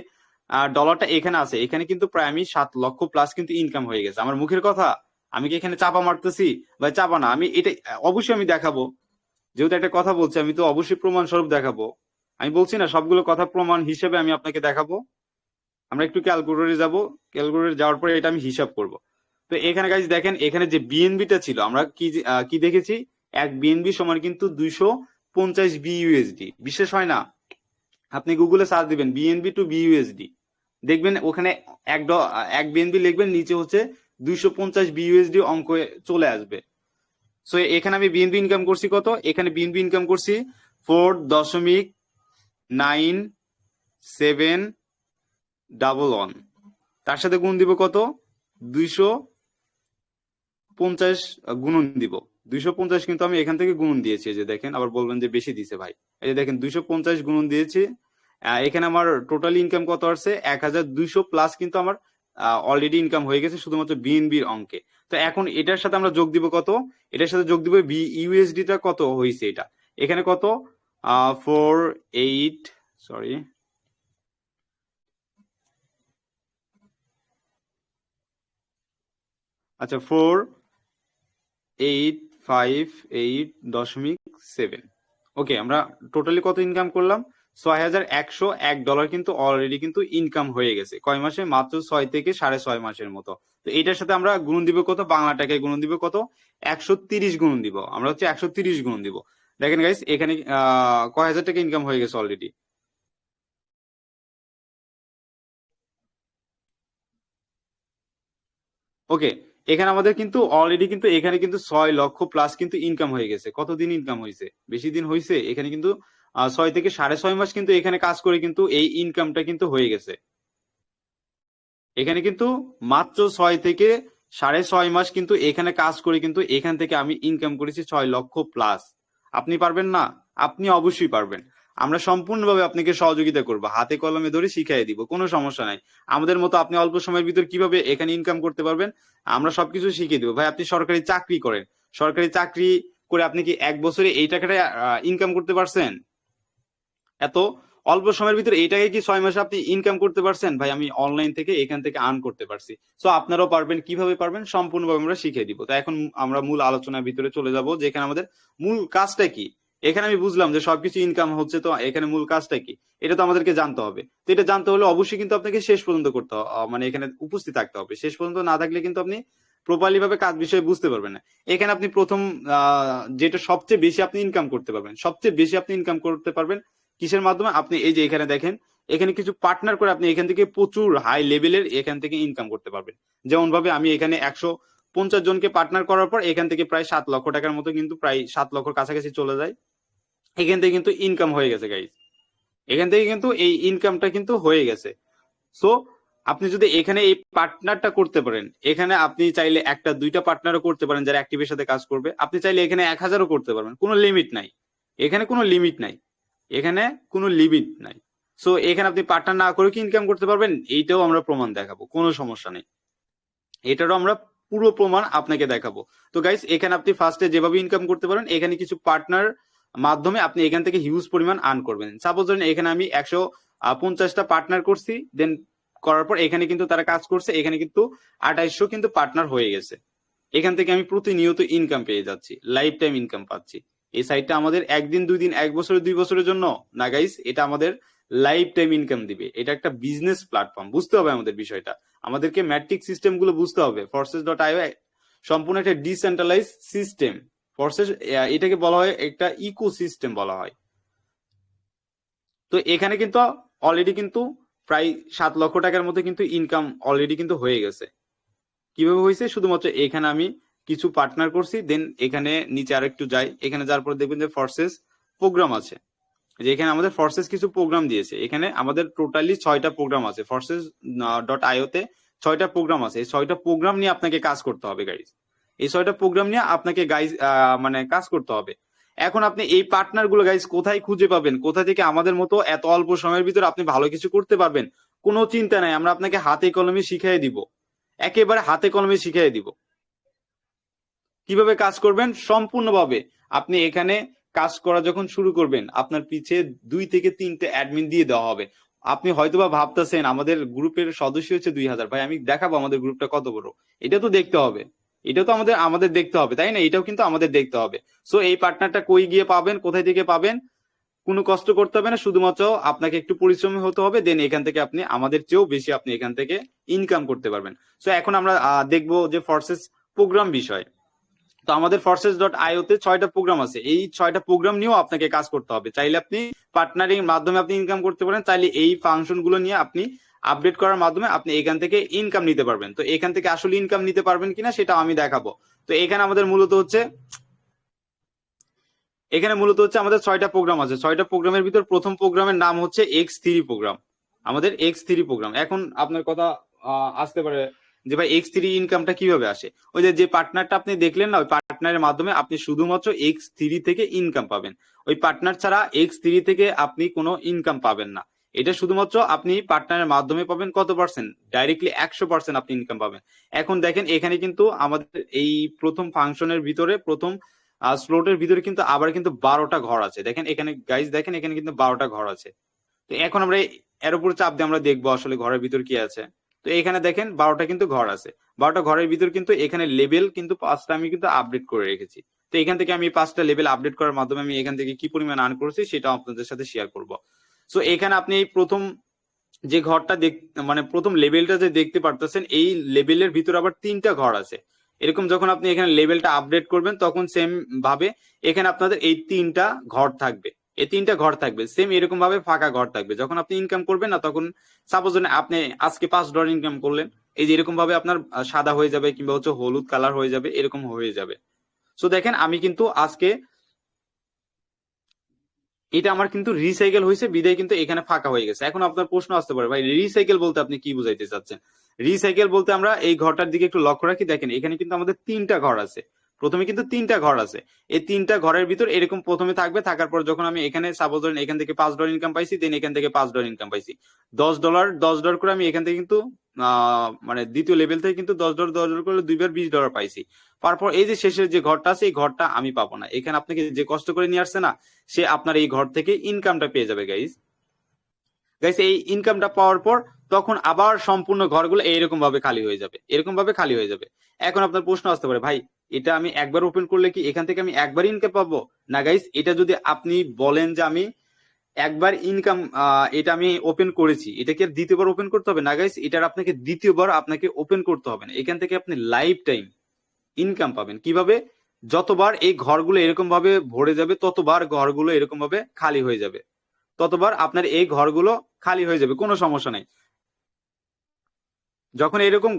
ডলারটা এখানে আছে, এখানে কিন্তু প্রায় আমি 7 লক্ষ প্লাস কিন্তু ইনকাম হয়ে গেছে। আমার মুখের কথা, আমি কি এখানে চাপা মারতেছি বা চাপা না, আমি এটা অবশ্যই আমি দেখাবো, যেহেতু একটা কথা বলছি আমি তো অবশ্যই প্রমাণ স্বরূপ দেখাবো। আমি বলছি না সবগুলো কথা প্রমাণ হিসেবে আমি আপনাকে দেখাবো। আমরা একটু ক্যালকুলেটরে যাব, ক্যালকুলেটরে যাওয়ার পরে এটা আমি হিসাব করব। তো এখানে গাইজ দেখেন, এখানে যে বিএনবিটা ছিল আমরা কি দেখেছি, এক বিএনবি সমান কিন্তু 250 বিইউএসডি। বিশেষ হয় না, আপনি গুগলে সার্চ দিবেন বিএনবি টু বিইউএসডি, দেখবেন ওখানে এক বিএনবি লিখবেন, নিচে হচ্ছে 250 বিইউএসডি অঙ্ক চলে আসবে। সো এখানে আমি বিএনবি ইনকাম করছি কত, এখানে বিএনবি ইনকাম করছি 4.9711, তার সাথে গুণ দিব কত, 250 গুণন দিব। 250 কিন্তু আমি এখান থেকে গুণন দিয়েছি, যে দেখেন, আবার বলবেন যে বেশি দিছে ভাই, এই যে দেখেন 250 গুণন দিয়েছি। এখানে আমার টোটাল ইনকাম কত আসছে, 1200 প্লাস কিন্তু আমার অলরেডি ইনকাম হয়ে গেছে শুধুমাত্র বিএনবির অঙ্কে। তো এখন এটার সাথে আমরা যোগ দিব কত, এটার সাথে যোগ দিব ইউএসডি টা কত হয়েছে, এটা এখানে কত 48, সরি, আচ্ছা 4858.7। ওকে, আমরা টোটালি কত ইনকাম করলাম, $6,101 কিন্তু অলরেডি কিন্তু ইনকাম হয়ে গেছে। কয় মাসে, মাত্র 6 থেকে 6.5 মাসের মতো। তো এটার সাথে আমরা গুণন দিব কত, বাংলা টাকায় গুণন দিব কত, 130 গুণন দিব, আমরা হচ্ছে 130 গুণন দিব। দেখেন গাইস, এখানে কয় হাজার টাকা ইনকাম হয়ে গেছে অলরেডি। ওকে, এখানে আমাদের কিন্তু অলরেডি কিন্তু এখানে কিন্তু 6 লক্ষ প্লাস কিন্তু ইনকাম হয়ে গেছে। কতদিন ইনকাম হয়েছে, বেশি দিন হয়েছে, এখানে কিন্তু 6 থেকে 6.5 মাস কিন্তু এখানে কাজ করে কিন্তু এই ইনকামটা কিন্তু হয়ে গেছে। এখানে কিন্তু মাত্র 6 থেকে 6.5 মাস কিন্তু এখানে কাজ করে কিন্তু এখান থেকে আমি ইনকাম করেছি 6 লক্ষ প্লাস। আপনি পারবেন না? আপনি অবশ্যই পারবেন। আমরা সম্পূর্ণভাবে আপনাকে সহযোগিতা করবো, হাতে কলমে ধরে শিখিয়ে দিব, কোনো সমস্যা নাই। আমাদের মতো আপনি অল্প সময়ের ভিতর কিভাবে এখানে ইনকাম করতে পারবেন আমরা সবকিছু শিখিয়ে দিব। ভাই আপনি সরকারি চাকরি করেন, সরকারি চাকরি করে আপনি কি 1 বছরে এই টাকাটা ইনকাম করতে পারছেন? এত অল্প সময়ের ভিতরে এইটাকে কি 6 মাসে আপনি ইনকাম করতে পারছেন? ভাই আমি অনলাইন থেকে এখান থেকে আর্ন করতে পারছি। সো আপনারাও পারবেন, কিভাবে পারবেন সম্পূর্ণভাবে আমরা শিখিয়ে দিব। তো এখন আমরা মূল আলোচনার ভিতরে চলে যাব, যে এখানে আমাদের মূল কাজটা কি। এখানে আমি বুঝলাম যে সবকিছু ইনকাম হচ্ছে, তো এখানে মূল কাজটা কি এটা তো আমাদেরকে জানতে হবে। তো এটা জানতে হলে অবশ্যই কিন্তু আপনাকে শেষ পর্যন্ত করতে হবে, মানে এখানে উপস্থিত থাকতে হবে। শেষ পর্যন্ত না থাকলে কিন্তু আপনি প্রপারলি ভাবে কাজ বিষয়ে বুঝতে পারবেন না। এখানে আপনি প্রথম যেটা সবচেয়ে বেশি আপনি ইনকাম করতে পারবেন, সবচেয়ে বেশি আপনি ইনকাম করতে পারবেন কিসের মাধ্যমে, আপনি এই যে এখানে দেখেন, এখানে কিছু পার্টনার করে আপনি এখান থেকে প্রচুর হাই লেভেলের এখান থেকে ইনকাম করতে পারবেন। যেমন ভাবে আমি এখানে 50 জনকে পার্টনার করার পর এখান থেকে প্রায় 7 লক্ষ টাকার মতো কিন্তু প্রায় 7 লক্ষর কাছাকাছি চলে যায়। এখান থেকে কিন্তু ইনকাম হয়ে গেছে গাইস, এখান থেকে কিন্তু এই ইনকামটা কিন্তু হয়ে গেছে। সো আপনি যদি এখানে এই পার্টনারটা করতে পারেন, এখানে আপনি চাইলে একটা দুইটা পার্টনারও করতে পারেন যারা অ্যাক্টিভের সাথে কাজ করবে। আপনি চাইলে এখানে 1000ও করতে পারবেন, কোনো লিমিট নাই, এখানে কোনো লিমিট নাই, এখানে কোনো লিমিট নাই। সো এখানে আপনি পার্টনার না করে কি ইনকাম করতে পারবেন, এইটাও আমরা প্রমাণ দেখাবো, কোনো সমস্যা নেই, এটারও আমরা পুরো প্রমাণ আপনাকে দেখাবো। তো গাইস এখানে আপনি ফার্স্টে যেভাবে ইনকাম করতে পারেন, এখানে কিছু পার্টনার মাধ্যমে আপনি এখান থেকে হিউজ পরিমাণ আর্ন করবেন। সাপোজ ধরেন এখানে আমি 150টা পার্টনার করছি, দেন করার পর এখানে কিন্তু তারা কাজ করছে, এখানে কিন্তু 2800 কিন্তু পার্টনার হয়ে গেছে। এখান থেকে আমি প্রতিনিয়ত ইনকাম পেয়ে যাচ্ছি, লাইফ টাইম ইনকাম পাচ্ছি। এই সাইটটা আমাদের একদিন 2 দিন 1 বছর 2 বছরের জন্য না গাইস, এটা আমাদের লাইফ টাইম ইনকাম দিবে। এটা একটা বিজনেস প্ল্যাটফর্ম, বুঝতে হবে আমাদের বিষয়টা, আমাদেরকে ম্যাট্রিক সিস্টেম গুলো বুঝতে হবে। Forces.io সম্পূর্ণ একটা ডিসেন্ট্রালাইজ সিস্টেম। ফরসেস এটাকে বলা হয় একটা ইকোসিস্টেম বলা হয়। তো এখানে কিন্তু অলরেডি কিন্তু প্রায় 7 লক্ষ টাকার মতো কিন্তু ইনকাম অলরেডি কিন্তু হয়ে গেছে। কিভাবে হয়েছে, শুধুমাত্র এখানে আমি কিছু পার্টনার করছি, দেন এখানে নিচে আরেকটু যাই, এখানে যাওয়ার পর দেখবেন যে ফরসেস প্রোগ্রাম আছে, যে এখানে আমাদের ফরসেস কিছু প্রোগ্রাম দিয়েছে। এখানে আমাদের টোটালি 6টা প্রোগ্রাম আছে Forces.io তে, 6টা প্রোগ্রাম আছে। এই 6টা প্রোগ্রাম নিয়ে আপনাকে কাজ করতে হবে গাইজ, এই 6টা প্রোগ্রাম নিয়ে আপনাকে গাইজ মানে কাজ করতে হবে। এখন আপনি এই পার্টনার গুলো গাইজ কোথায় খুঁজে পাবেন, কোথা থেকে আমাদের মতো এত অল্প সময়ের ভিতরে আপনি ভালো কিছু করতে পারবেন, কোনো চিন্তা নাই, আমরা আপনাকে হাতে কলমে শিখিয়ে দিব, একেবারে হাতে কলমে শিখিয়ে দিব কিভাবে কাজ করবেন সম্পূর্ণভাবে। আপনি এখানে কাজ করা যখন শুরু করবেন, আপনার পিছে 2 থেকে 3টে অ্যাডমিন দিয়ে দেওয়া হবে। আপনি হয়তোবা ভাবতেছেন আমাদের গ্রুপের সদস্য হচ্ছে 2000, ভাই আমি দেখাবো আমাদের গ্রুপটা কত বড়, এটা তো দেখতে হবে, এটা তো আমাদের দেখতে হবে, তাই না? এটাও কিন্তু আমাদের দেখতে হবে। সো এই পার্টনারটা কই গিয়ে পাবেন, কোথায় থেকে পাবেন, কোনো কষ্ট করতে হবে না, শুধুমাত্র আপনাকে একটু পরিশ্রমী হতে হবে, দেন এখান থেকে আপনি আমাদের চেয়েও বেশি আপনি এখান থেকে ইনকাম করতে পারবেন। সো এখন আমরা দেখবো যে ফরসেস প্রোগ্রাম বিষয়। তো আমাদের Forces.io তে 6টা প্রোগ্রাম আছে, এই 6টা প্রোগ্রাম নিয়েও আপনাকে কাজ করতে হবে। চাইলে আপনি পার্টনারিং মাধ্যমে আপনি ইনকাম করতে পারেন, চাইলে এই ফাংশন গুলো নিয়ে আপনি আপডেট করার মাধ্যমে আপনি এখান থেকে ইনকাম নিতে পারবেন। তো এখান থেকে আসলে ইনকাম নিতে পারবেন কিনা সেটা আমি দেখাবো। তো এখানে আমাদের মূলত হচ্ছে আমাদের 6টা প্রোগ্রাম আছে। 6টা প্রোগ্রামের ভিতর প্রথম প্রোগ্রামের নাম হচ্ছে X3 প্রোগ্রাম, আমাদের X3 প্রোগ্রাম। এখন আপনার কথা আসতে পারে যে ভাই X3 ইনকামটা কিভাবে আসে? ওই যে পার্টনারটা আপনি দেখলেন না, ওই পার্টনারের মাধ্যমে আপনি শুধুমাত্র X3 থেকে ইনকাম পাবেন। ওই পার্টনার ছাড়া X3 থেকে আপনি কোনো ইনকাম পাবেন না। এটা শুধুমাত্র আপনি পার্টনারের মাধ্যমে পাবেন কত পার্সেন্ট, ডাইরেক্টলি 100% আপনি ইনকাম পাবেন। এখন দেখেন এখানে কিন্তু আমাদের এই প্রথম ফাংশনের ভিতরে প্রথম স্লটের ভিতরে কিন্তু আবার কিন্তু 12টা ঘর আছে। দেখেন এখানে গাইজ, দেখেন এখানে কিন্তু 12টা ঘর আছে। তো এখন আমরা এর উপর চাপ দিয়ে আমরা দেখবো আসলে ঘরের ভিতর কি আছে। তো এখানে দেখেন 12টা কিন্তু ঘর আছে, 12টা ঘরের ভিতর কিন্তু এখানে লেভেল কিন্তু 5টা আমি কিন্তু আপডেট করে রেখেছি। তো এখান থেকে আমি 5টা লেভেল আপডেট করার মাধ্যমে আমি এখান থেকে কি পরিমাণ আর্ন করেছি সেটা আপনাদের সাথে শেয়ার করব। সো এখানে আপনি প্রথম যে ঘরটা মানে প্রথম লেভেলটা যে দেখতে পারতেছেন, এই লেভেলের ভিতর আবার 3টা ঘর আছে। এরকম যখন আপনি এখানে লেভেলটা আপডেট করবেন তখন সেম ভাবে এখানে আপনাদের এই 3টা ঘর থাকবে, এই 3টা ঘর থাকবে সেম এরকম ভাবে ফাঁকা ঘর থাকবে। যখন আপনি ইনকাম করবেন না, তখন সাপোজ আপনি আজকে $5 ইনকাম করলেন, এই যে এরকম ভাবে আপনার সাদা হয়ে যাবে কিংবা হচ্ছে হলুদ কালার হয়ে যাবে, এরকম হয়ে যাবে। সো দেখেন আমি কিন্তু আজকে এটা আমার কিন্তু রিসাইকেল হয়েছে বিদায় কিন্তু এখানে ফাঁকা হয়ে গেছে। এখন আপনার প্রশ্ন আসতে পারে ভাই রিসাইকেল বলতে আপনি কি বুঝাইতে চাচ্ছেন? রিসাইকেল বলতে আমরা এই ঘরটার দিকে একটু লক্ষ্য রাখি, দেখেন এখানে কিন্তু আমাদের 3টা ঘর আছে, প্রথমে কিন্তু 3টা ঘর আছে। এই 3টা ঘরের ভিতর এরকম প্রথমে থাকবে, থাকার পর যখন আমি এখানে সাপোজ ধরেন এখান থেকে $5 ইনকাম পাইছি, দেন এখান থেকে $5 ইনকাম পাইছি, $10 করে আমি এখান থেকে কিন্তু মানে দ্বিতীয় লেভেল থেকে কিন্তু $10 করে 2 বার $20 পাইছি। তারপর এই যে শেষের যে ঘরটা আছে এই ঘরটা আমি পাবো না, এখানে আপনাকে যে কষ্ট করে নিয়ে আসছে না সে আপনার এই ঘর থেকে ইনকামটা পেয়ে যাবে গাইস। এই ইনকামটা পাওয়ার পর তখন আবার সম্পূর্ণ ঘরগুলো এইরকম ভাবে খালি হয়ে যাবে, এরকম ভাবে খালি হয়ে যাবে। এখন আপনার প্রশ্ন আসতে পারে ভাই এটা আমি একবার ওপেন করলে কি এখান থেকে আমি একবার ইনকাম পাবো? না গাইস, এটা যদি আপনি বলেন যে আমি একবার ইনকাম এটা আমি ওপেন করেছি, এটাকে দ্বিতীয়বার ওপেন করতে হবে না গাইস, এটার আপনাকে দ্বিতীয়বার আপনাকে ওপেন করতে হবে না। এখান থেকে আপনি লাইফ টাইম ইনকাম পাবেন। কিভাবে? যতবার এই ঘরগুলো এরকম ভাবে ভরে যাবে ততবার ঘরগুলো এরকম ভাবে খালি হয়ে যাবে, ততবার আপনার এই ঘরগুলো খালি হয়ে যাবে, কোনো সমস্যা নাই। যখন এরকম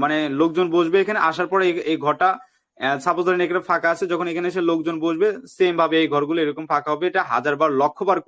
মানে লোকজন বসবে এখানে আসার পরে এই ঘরটা সাপোজ ধরেন এখানে ফাঁকা আছে, যখন এখানে এসে লোকজন বসবে সেম ভাবে এই ঘরগুলো এরকম ফাঁকা হবে। এটা হাজারবার, লক্ষবার,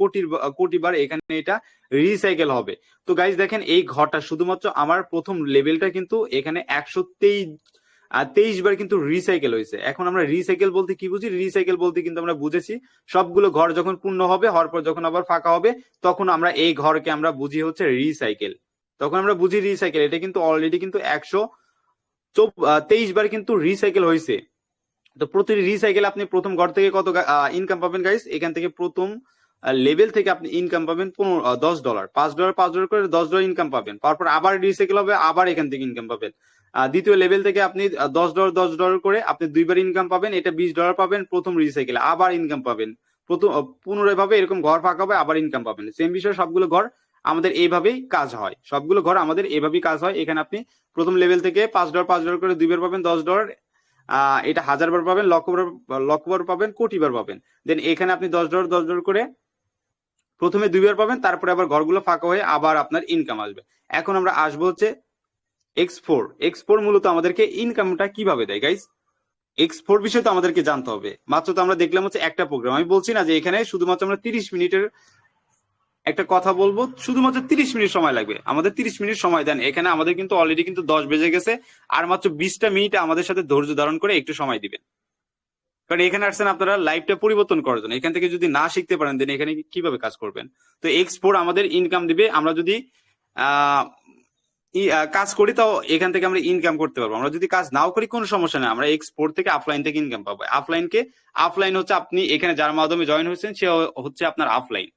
কোটিবার এখানে এটা রিসাইকেল হবে। তো গাইজ দেখেন এই ঘরটা শুধুমাত্র আমার প্রথম লেভেলটা কিন্তু এখানে 123 বার কিন্তু রিসাইকেল হয়েছে। এখন আমরা রিসাইকেল বলতে কি বুঝি? রিসাইকেল বলতে কিন্তু আমরা বুঝেছি সবগুলো ঘর যখন পূর্ণ হবে, হওয়ার পর যখন আবার ফাঁকা হবে তখন আমরা এই ঘরকে আমরা বুঝি হচ্ছে রিসাইকেল। তখন আমরা বুঝি রিসাইকেল। এটা কিন্তু অলরেডি কিন্তু 123 বার কিন্তু রিসাইকেল হয়েছে। তো প্রতি রিসাইকেল আপনি প্রথম ঘর থেকে কত ইনকাম পাবেন গাইস? এখান থেকে প্রথম লেভেল থেকে আপনি ইনকাম পাবেন $10, $5 করে $10 ইনকাম পাবেন। তারপর আবার রিসাইকেল হবে, আবার এখান থেকে ইনকাম পাবেন। দ্বিতীয় লেভেল থেকে আপনি $10 করে আপনি 2বার ইনকাম পাবেন, এটা $20 পাবেন প্রথম রিসাইকেলে, আবার ইনকাম পাবেন। প্রথম পুনরায় ভাবে এরকম ঘর ফাঁকা হবে, আবার ইনকাম পাবেন। সেম বিষয়, সবগুলো ঘর আমাদের এইভাবেই কাজ হয়, সবগুলো ঘর আমাদের এইভাবেই কাজ হয়। এখানে আপনি প্রথম লেভেল থেকে $5 করে 2বার পাবেন, $10, এটা 1000বার পাবেন, লক্ষবার পাবেন, কোটিবার পাবেন। দেন এখানে আপনি $10 করে প্রথমে 2বার পাবেন, তারপরে আবার ঘরগুলো ফাঁকা হয়ে আবার আপনার ইনকাম আসবে। এখন আমরা আসবো হচ্ছে X4 মূলত আমাদেরকে ইনকামটা কিভাবে দেয় গাইস? X4 বিষয় তো আমাদেরকে জানতে হবে। মাত্র তো আমরা দেখলাম হচ্ছে একটা প্রোগ্রাম। আমি বলছি না যে এখানে শুধুমাত্র আমরা 30 মিনিটের একটা কথা বলবো, শুধুমাত্র 30 মিনিট সময় লাগবে। আমাদের 30 মিনিট সময় দেন। এখানে আমাদের কিন্তু অলরেডি কিন্তু 10 বেজে গেছে, আর মাত্র 20টা মিনিট আমাদের সাথে ধৈর্য ধারণ করে একটু সময় দিবেন। কারণ এখানে আসছেন আপনারা লাইফটা পরিবর্তন করার জন্য। এখান থেকে যদি না শিখতে পারেন দেন এখানে কিভাবে কাজ করবেন? তো X4 আমাদের ইনকাম দিবে। আমরা যদি কাজ করি তাও এখান থেকে আমরা ইনকাম করতে পারবো। আমরা যদি কাজ নাও করি কোনো সমস্যা নেই, আমরা X4 থেকে আফলাইন থেকে ইনকাম পাবো। আফলাইন হচ্ছে আপনি এখানে যার মাধ্যমে জয়েন হয়েছেন সে হচ্ছে আপনার আফলাইন।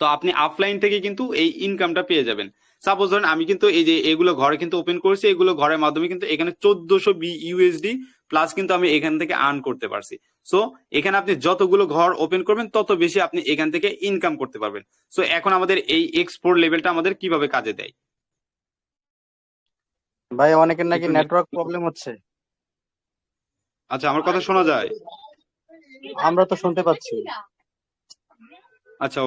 তো আপনি আফলাইন থেকে কিন্তু এই ইনকামটা পেয়ে যাবেন। সাপোজ ধরেন আমি কিন্তু এই যে এগুলো ঘরে কিন্তু ওপেন করেছি, এগুলো ঘরের মাধ্যমে কিন্তু এখানে 1400 USD প্লাস কিন্তু আমি এখান থেকে আর্ন করতে পারছি। সো এখানে আপনি যতগুলো ঘর ওপেন করবেন তত বেশি আপনি এখান থেকে ইনকাম করতে পারবেন। সো এখন আমাদের এই X4 লেভেলটা আমাদের কিভাবে কাজে দেয়? ভাই অনেকের নাকি নেটওয়ার্ক প্রবলেম হচ্ছে। আচ্ছা, আমার কথা শোনা যায়? আমরা তো শুনতে পাচ্ছি। আচ্ছা,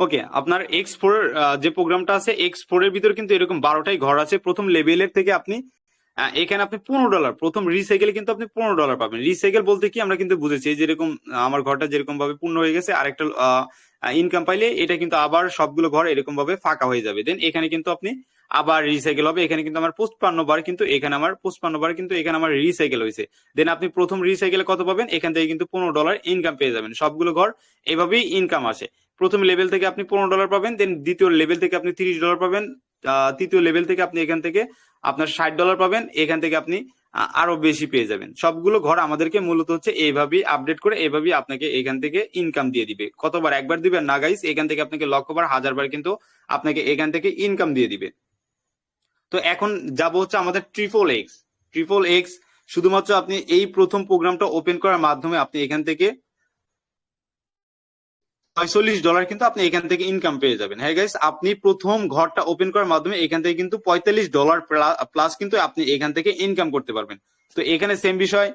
ওকে আপনার X4 যে প্রোগ্রামটা আছে, X4 এর ভিতরে কিন্তু এরকম 12টাই ঘর আছে। প্রথম লেভেলের থেকে আপনি এখানে আপনি $15 প্রথম রিসাইকেলে কিন্তু আপনি $15 পাবেন। রিসাইকেল বলতে কি আমরা কিন্তু বুঝেছি, যেরকম আমার ঘরটা যেরকম ভাবে পূর্ণ হয়ে গেছে, আরেকটা ইনকাম পাইলে এটা কিন্তু আবার সবগুলো ঘর এরকম ভাবে ফাঁকা হয়ে যাবে। দেন এখানে কিন্তু আপনি আবার রিসাইকেল হবে। এখানে কিন্তু আমার 55 বার কিন্তু এখানে আমার রিসাইকেল হয়েছে। দেন আপনি প্রথম রিসাইকেলে কত পাবেন? এখান থেকে কিন্তু $15 ইনকাম পেয়ে যাবেন। সবগুলো ঘর এভাবেই ইনকাম আসে। প্রথম লেভেল থেকে আপনি $15 পাবেন, দেন দ্বিতীয় লেভেল থেকে আপনি $30 পাবেন, তৃতীয় লেভেল থেকে আপনি এখান থেকে আপনার $60 পাবেন, এখান থেকে আপনি আরো বেশি পেয়ে যাবেন। সবগুলো ঘর আমাদেরকে মূলত হচ্ছে এইভাবেই আপডেট করে এইভাবেই আপনাকে এখান থেকে ইনকাম দিয়ে দিবে। কতবার? একবার দিবেন না গাইস, এখান থেকে আপনাকে লক্ষবার, হাজারবার কিন্তু আপনাকে এখান থেকে ইনকাম দিয়ে দিবে। তো এখন যাব হচ্ছে আমাদের ট্রিপল এক্স। শুধুমাত্র আপনি এই প্রথম প্রোগ্রামটা ওপেন করার মাধ্যমে আপনি এখান থেকে $45 কিন্তু আপনি এখান থেকে ইনকাম পেয়ে যাবেন। হ্যাঁ গাইস, আপনি প্রথম ঘরটা ওপেন করার মাধ্যমে এখান থেকে কিন্তু $45 প্লাস কিন্তু আপনি এখান থেকে ইনকাম করতে পারবেন। তো এখানে সেম বিষয়,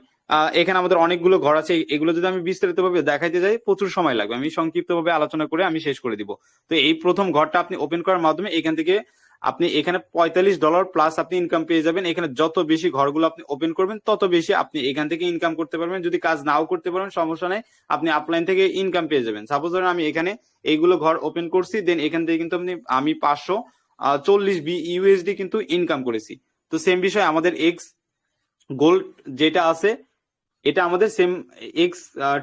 এখানে আমাদের অনেকগুলো ঘর আছে। এগুলো যদি আমি বিস্তারিত ভাবে দেখাইতে যাই প্রচুর সময় লাগবে। আমি সংক্ষিপ্ত ভাবে আলোচনা করে আমি শেষ করে দিব। তো এই প্রথম ঘরটা আপনি ওপেন করার মাধ্যমে এখান থেকে আপনি এখানে $45 প্লাস আপনি ইনকাম পেয়ে যাবেন। এখানে যত বেশি ঘরগুলো আপনি ওপেন করবেন তত বেশি আপনি এখান থেকে ইনকাম করতে পারবেন। যদি কাজ নাও করতে পারেন সমস্যা নাই, আপনি আপলাইন থেকে ইনকাম পেয়ে যাবেন। সাপোজ ধরেন আমি এখানে এইগুলো ঘর ওপেন করছি, দেন এখান থেকে কিন্তু আমি 540 USD কিন্তু ইনকাম করেছি। তো সেম বিষয় আমাদের এক্স গোল্ড যেটা আছে, এটা আমাদের সেম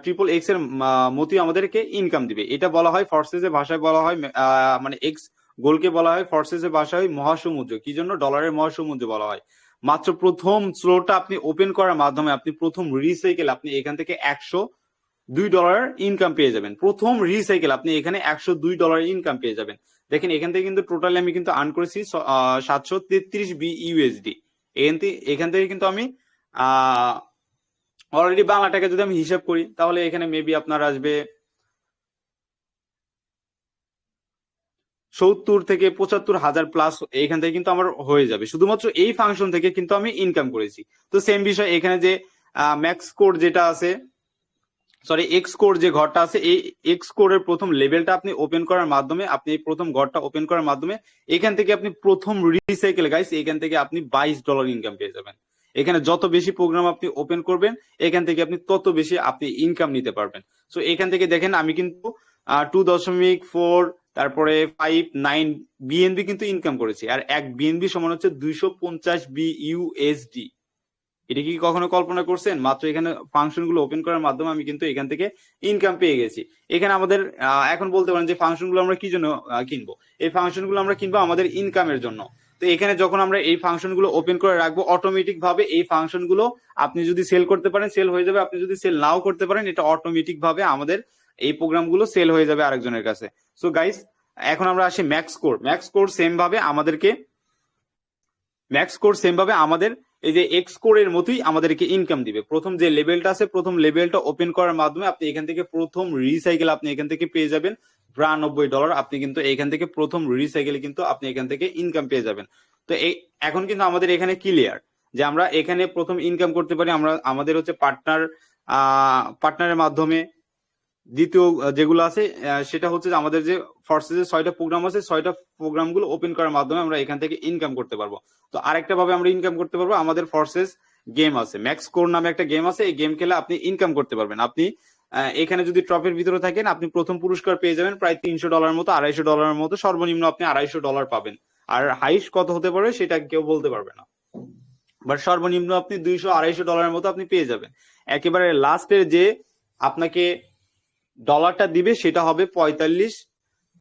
ট্রিপল এক্স এর মতই আমাদেরকে ইনকাম দিবে। এটা বলা হয় ফর্সেসের ভাষায় বলা হয়, মানে এক্স গোলকে বলা হয় ফর্সেসের ভাষায় মহাসমুদ্র। কি জন্য? ডলারের মহাসমুদ্র বলা হয়। মাত্র প্রথম স্লোটা আপনি ওপেন করার মাধ্যমে আপনি প্রথম রিসাইকেল আপনি এখান থেকে $102 ইনকাম পেয়ে যাবেন। প্রথম রিসাইকেল আপনি এখানে $102 ইনকাম পেয়ে যাবেন। দেখেন এখান থেকে কিন্তু টোটালি আমি কিন্তু আর্ন করেছি 733 USD। এখান থেকে কিন্তু আমি অলরেডি বাংলা টাকা যদি আমি হিসাব করি তাহলে এখানে মেবি আপনার আসবে 70 থেকে 75 হাজার প্লাস এখান থেকে কিন্তু আমার হয়ে যাবে। শুধুমাত্র এই ফাংশন থেকে কিন্তু আমি ইনকাম করেছি। তো সেম বিষয় এখানে যে ম্যাক্স কোড যেটা আছে সরি এক্স কোর যে ঘরটা আছে, এই এক্স কোরের প্রথম লেভেলটা আপনি ওপেন করার মাধ্যমে, আপনি এই প্রথম ঘরটা ওপেন করার মাধ্যমে এখান থেকে আপনি প্রথম রিসাইকেল গাইস, এখান থেকে আপনি $22 ইনকাম পেয়ে যাবেন। এখানে যত বেশি প্রোগ্রাম আপনি ওপেন করবেন এখান থেকে আপনি তত বেশি আপনি ইনকাম নিতে পারবেন। সো এখান থেকে দেখেন আমি কিন্তু 2.4 তারপরে 5.9 বিএনবি কিন্তু ইনকাম করেছি, আর এক বিএনবি সমান হচ্ছে 250 বিইউএসডি। এটা কি কখনো কল্পনা করছেন? মাত্র এখানে ফাংশন গুলো ওপেন করার মাধ্যমে আমি কিন্তু এখান থেকে ইনকাম পেয়ে গেছি। এখানে আমাদের এখন বলতে পারেন যে ফাংশন গুলো আমরা কি জন্য কিনবো? এই ফাংশন গুলো আমরা কিনবো আমাদের ইনকামের জন্য। তো এখানে যখন আমরা এই ফাংশন গুলো ওপেন করে রাখবো, অটোমেটিক ভাবে এই ফাংশন গুলো আপনি যদি সেল করতে পারেন সেল হয়ে যাবে, আপনি যদি সেল নাও করতে পারেন এটা অটোমেটিক ভাবে আমাদের এই প্রোগ্রাম গুলো সেল হয়ে যাবে আরেকজনের কাছে। সো গাইস, এখন আমরা আসি max core. Max core same ভাবে আমাদের এই যে এক্স কোর এর মতোই আমাদেরকে ইনকাম দিবে। প্রথম যে লেভেলটা আছে, প্রথম লেভেলটা ওপেন করার মাধ্যমে আপনি এখান থেকে প্রথম রিসাইকেল আপনি এখান থেকে পেয়ে যাবেন $92। আপনি কিন্তু এখান থেকে প্রথম রিসাইকেল কিন্তু আপনি এখান থেকে ইনকাম পেয়ে যাবেন। তো এখন কিন্তু আমাদের এখানে ক্লিয়ার যে আমরা এখানে প্রথম ইনকাম করতে পারি আমরা আমাদের হচ্ছে পার্টনারের মাধ্যমে। দ্বিতীয় যেগুলো আছে সেটা হচ্ছে যে আমাদের যে ফোর্সেসের 6টা প্রোগ্রাম আছে, 6টা প্রোগ্রাম গুলো ওপেন করার মাধ্যমে আমরা এখান থেকে ইনকাম করতে পারবো। তো আরেকটা ভাবে আমরা ইনকাম করতে পারবো, আমাদের ফোর্সেস গেম আছে, ম্যাক্স কোর নামে একটা গেম আছে, এই গেম খেলে আপনি ইনকাম করতে পারবেন। আপনি এখানে যদি ট্রফির ভিতরে থাকেন আপনি প্রথম পুরস্কার পেয়ে যাবেন প্রায় $300 মতো, $250 মতো, সর্বনিম্ন আপনি $250 পাবেন। আর হাইস্ট কত হতে পারে সেটা কেউ বলতে পারবে না, বাট সর্বনিম্ন আপনি $200-250 মতো আপনি পেয়ে যাবেন। একেবারে লাস্টের যে আপনাকে ডলারটা দিবে সেটা হবে $45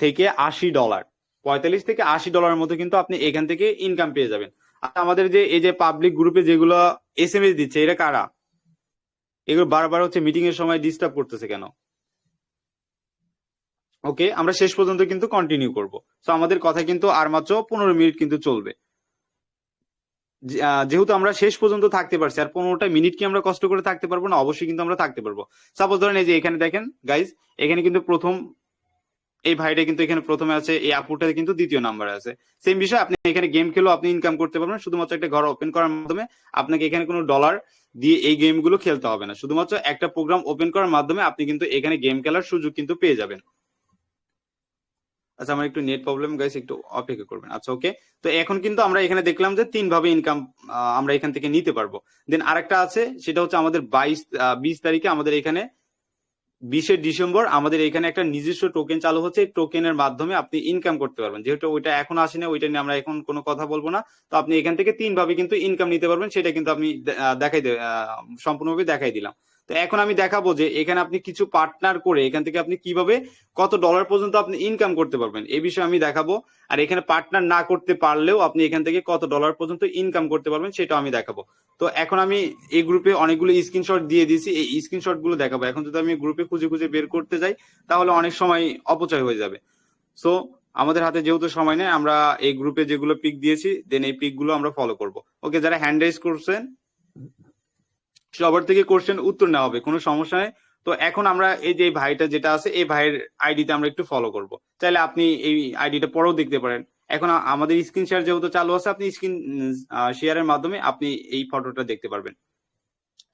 থেকে $80। $45 থেকে $80 মতো কিন্তু আপনি এখান থেকে ইনকাম পেয়ে যাবেন। আর আমাদের যে এই যে পাবলিক গ্রুপে যেগুলো এসএমএস দিচ্ছে এটা কারা? এগুলো বারবার হচ্ছে মিটিং এর সময় ডিস্টার্ব করতেছে কেন? ওকে, আমরা শেষ পর্যন্ত কিন্তু কন্টিনিউ করব। তো আমাদের কথা কিন্তু আর মাত্র 15 মিনিট কিন্তু চলবে। যেহেতু আমরা শেষ পর্যন্ত থাকতে পারছি, আর 15টা মিনিট কি আমরা কষ্ট করে থাকতে পারবো না? অবশ্যই কিন্তু আমরা থাকতে পারবো। সাপোজ ধরেন এই যে এখানে দেখেন গাইজ, এখানে কিন্তু প্রথম এই ভাইটা কিন্তু এখানে প্রথমে আছে, এই আপুটা কিন্তু দ্বিতীয় নাম্বারে আছে। সেম বিষয়, আপনি এখানে গেম খেলেও আপনি ইনকাম করতে পারবেন। শুধুমাত্র একটা ঘর ওপেন করার মাধ্যমে আপনাকে এখানে কোনো ডলার দিয়ে এই গেম গুলো খেলতে হবে না, শুধুমাত্র একটা প্রোগ্রাম ওপেন করার মাধ্যমে আপনি কিন্তু এখানে গেম খেলার সুযোগ কিন্তু পেয়ে যাবেন। আচ্ছা, আমার একটু নেট প্রবলেম গাইস, একটু অপেক্ষা করবেন। আচ্ছা ওকে, তো এখন কিন্তু আমরা এখানে দেখলাম যে 3 ভাবে ইনকাম আমরা এখান থেকে নিতে পারবো। দেন আরেকটা আছে, সেটা হচ্ছে আমাদের 20 তারিখে আমাদের এখানে 20শে ডিসেম্বর আমাদের এখানে একটা নিজস্ব টোকেন চালু হচ্ছে। এই টোকেনের মাধ্যমে আপনি ইনকাম করতে পারবেন। যেহেতু ওইটা এখন আসেনি, ওইটা নিয়ে আমরা এখন কোনো কথা বলবো না। তো আপনি এখান থেকে 3 ভাবে কিন্তু ইনকাম নিতে পারবেন, সেটা কিন্তু আমি সম্পূর্ণভাবে দেখাই দিলাম। তো এখন আমি দেখাবো যে এখানে আপনি কিছু পার্টনার করে এখান থেকে আপনি কিভাবে কত ডলার পর্যন্ত আপনি ইনকাম করতে পারবেন এই বিষয়ে আমি দেখাবো। আর এখানে পার্টনার না করতে পারলেও আপনি এখান থেকে কত ডলার পর্যন্ত ইনকাম করতে পারবেন সেটা আমি দেখাবো। তো এখন আমি এই গ্রুপে অনেকগুলো স্ক্রিনশট দিয়ে দিয়েছি, এই স্ক্রিনশট গুলো দেখাবো। এখন যদি আমি গ্রুপে খুঁজে খুঁজে বের করতে যাই তাহলে অনেক সময় অপচয় হয়ে যাবে। সো আমাদের হাতে যেহেতু সময় নেই, আমরা এই গ্রুপে যেগুলো পিক দিয়েছি দেন এই পিক গুলো আমরা ফলো করবো। ওকে, যারা হ্যান্ড রাইজ করছেন সবার থেকে কোশ্চেন উত্তর নেওয়া হবে, কোনো সমস্যা নেই। তো এখন আমরা এই যে ভাইটা যেটা আছে এই ভাইয়ের আইডিতে আমরা একটু ফলো করব। চাইলে আপনি এই আইডিটা পরেও দেখতে পারেন। এখন আমাদের স্ক্রিন শেয়ার যেহেতু চালু আছে, আপনি স্ক্রিন শেয়ারের মাধ্যমে আপনি এই ফটোটা দেখতে পারবেন।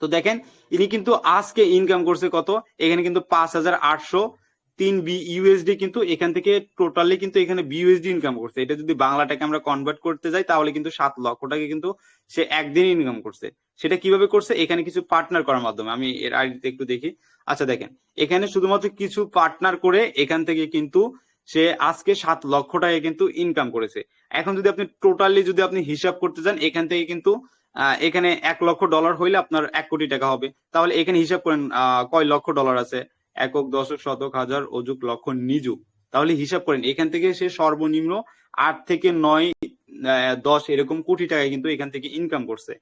তো দেখেন ইনি কিন্তু আজকে ইনকাম করছে কত, এখানে কিন্তু 5803 বিইউএসডি কিন্তু এখান থেকে টোটালি কিন্তু এখানে বিইউএসডি ইনকাম করছে। এটা যদি বাংলাটাকে আমরা কনভার্ট করতে যাই তাহলে কিন্তু 7 লক্ষ টাকা কিন্তু সে একদিন ইনকাম করছে। সেটা কিভাবে করছে? এখানে কিছু পার্টনার করার মাধ্যমে। আমি এর আইডিতে একটু দেখি। আচ্ছা দেখেন, এখানে শুধুমাত্র কিছু পার্টনার করে এখান থেকে কিন্তু সে আজকে 7 লক্ষ টাকা কিন্তু ইনকাম করেছে। এখন যদি আপনি টোটালি যদি আপনি হিসাব করতে যান, এখান থেকে কিন্তু এখানে $1 লক্ষ হইলে আপনার 1 কোটি টাকা হবে। তাহলে এখানে হিসাব করেন কয় লক্ষ ডলার আছে, একক, দশক, শতক, হাজার, অযুগ, লক্ষ, নিযুগ। তাহলে হিসাব করেন এখান থেকে সে সর্বনিম্ন 8 থেকে 9, 10 এরকম কোটি টাকা কিন্তু এখান থেকে ইনকাম করছে।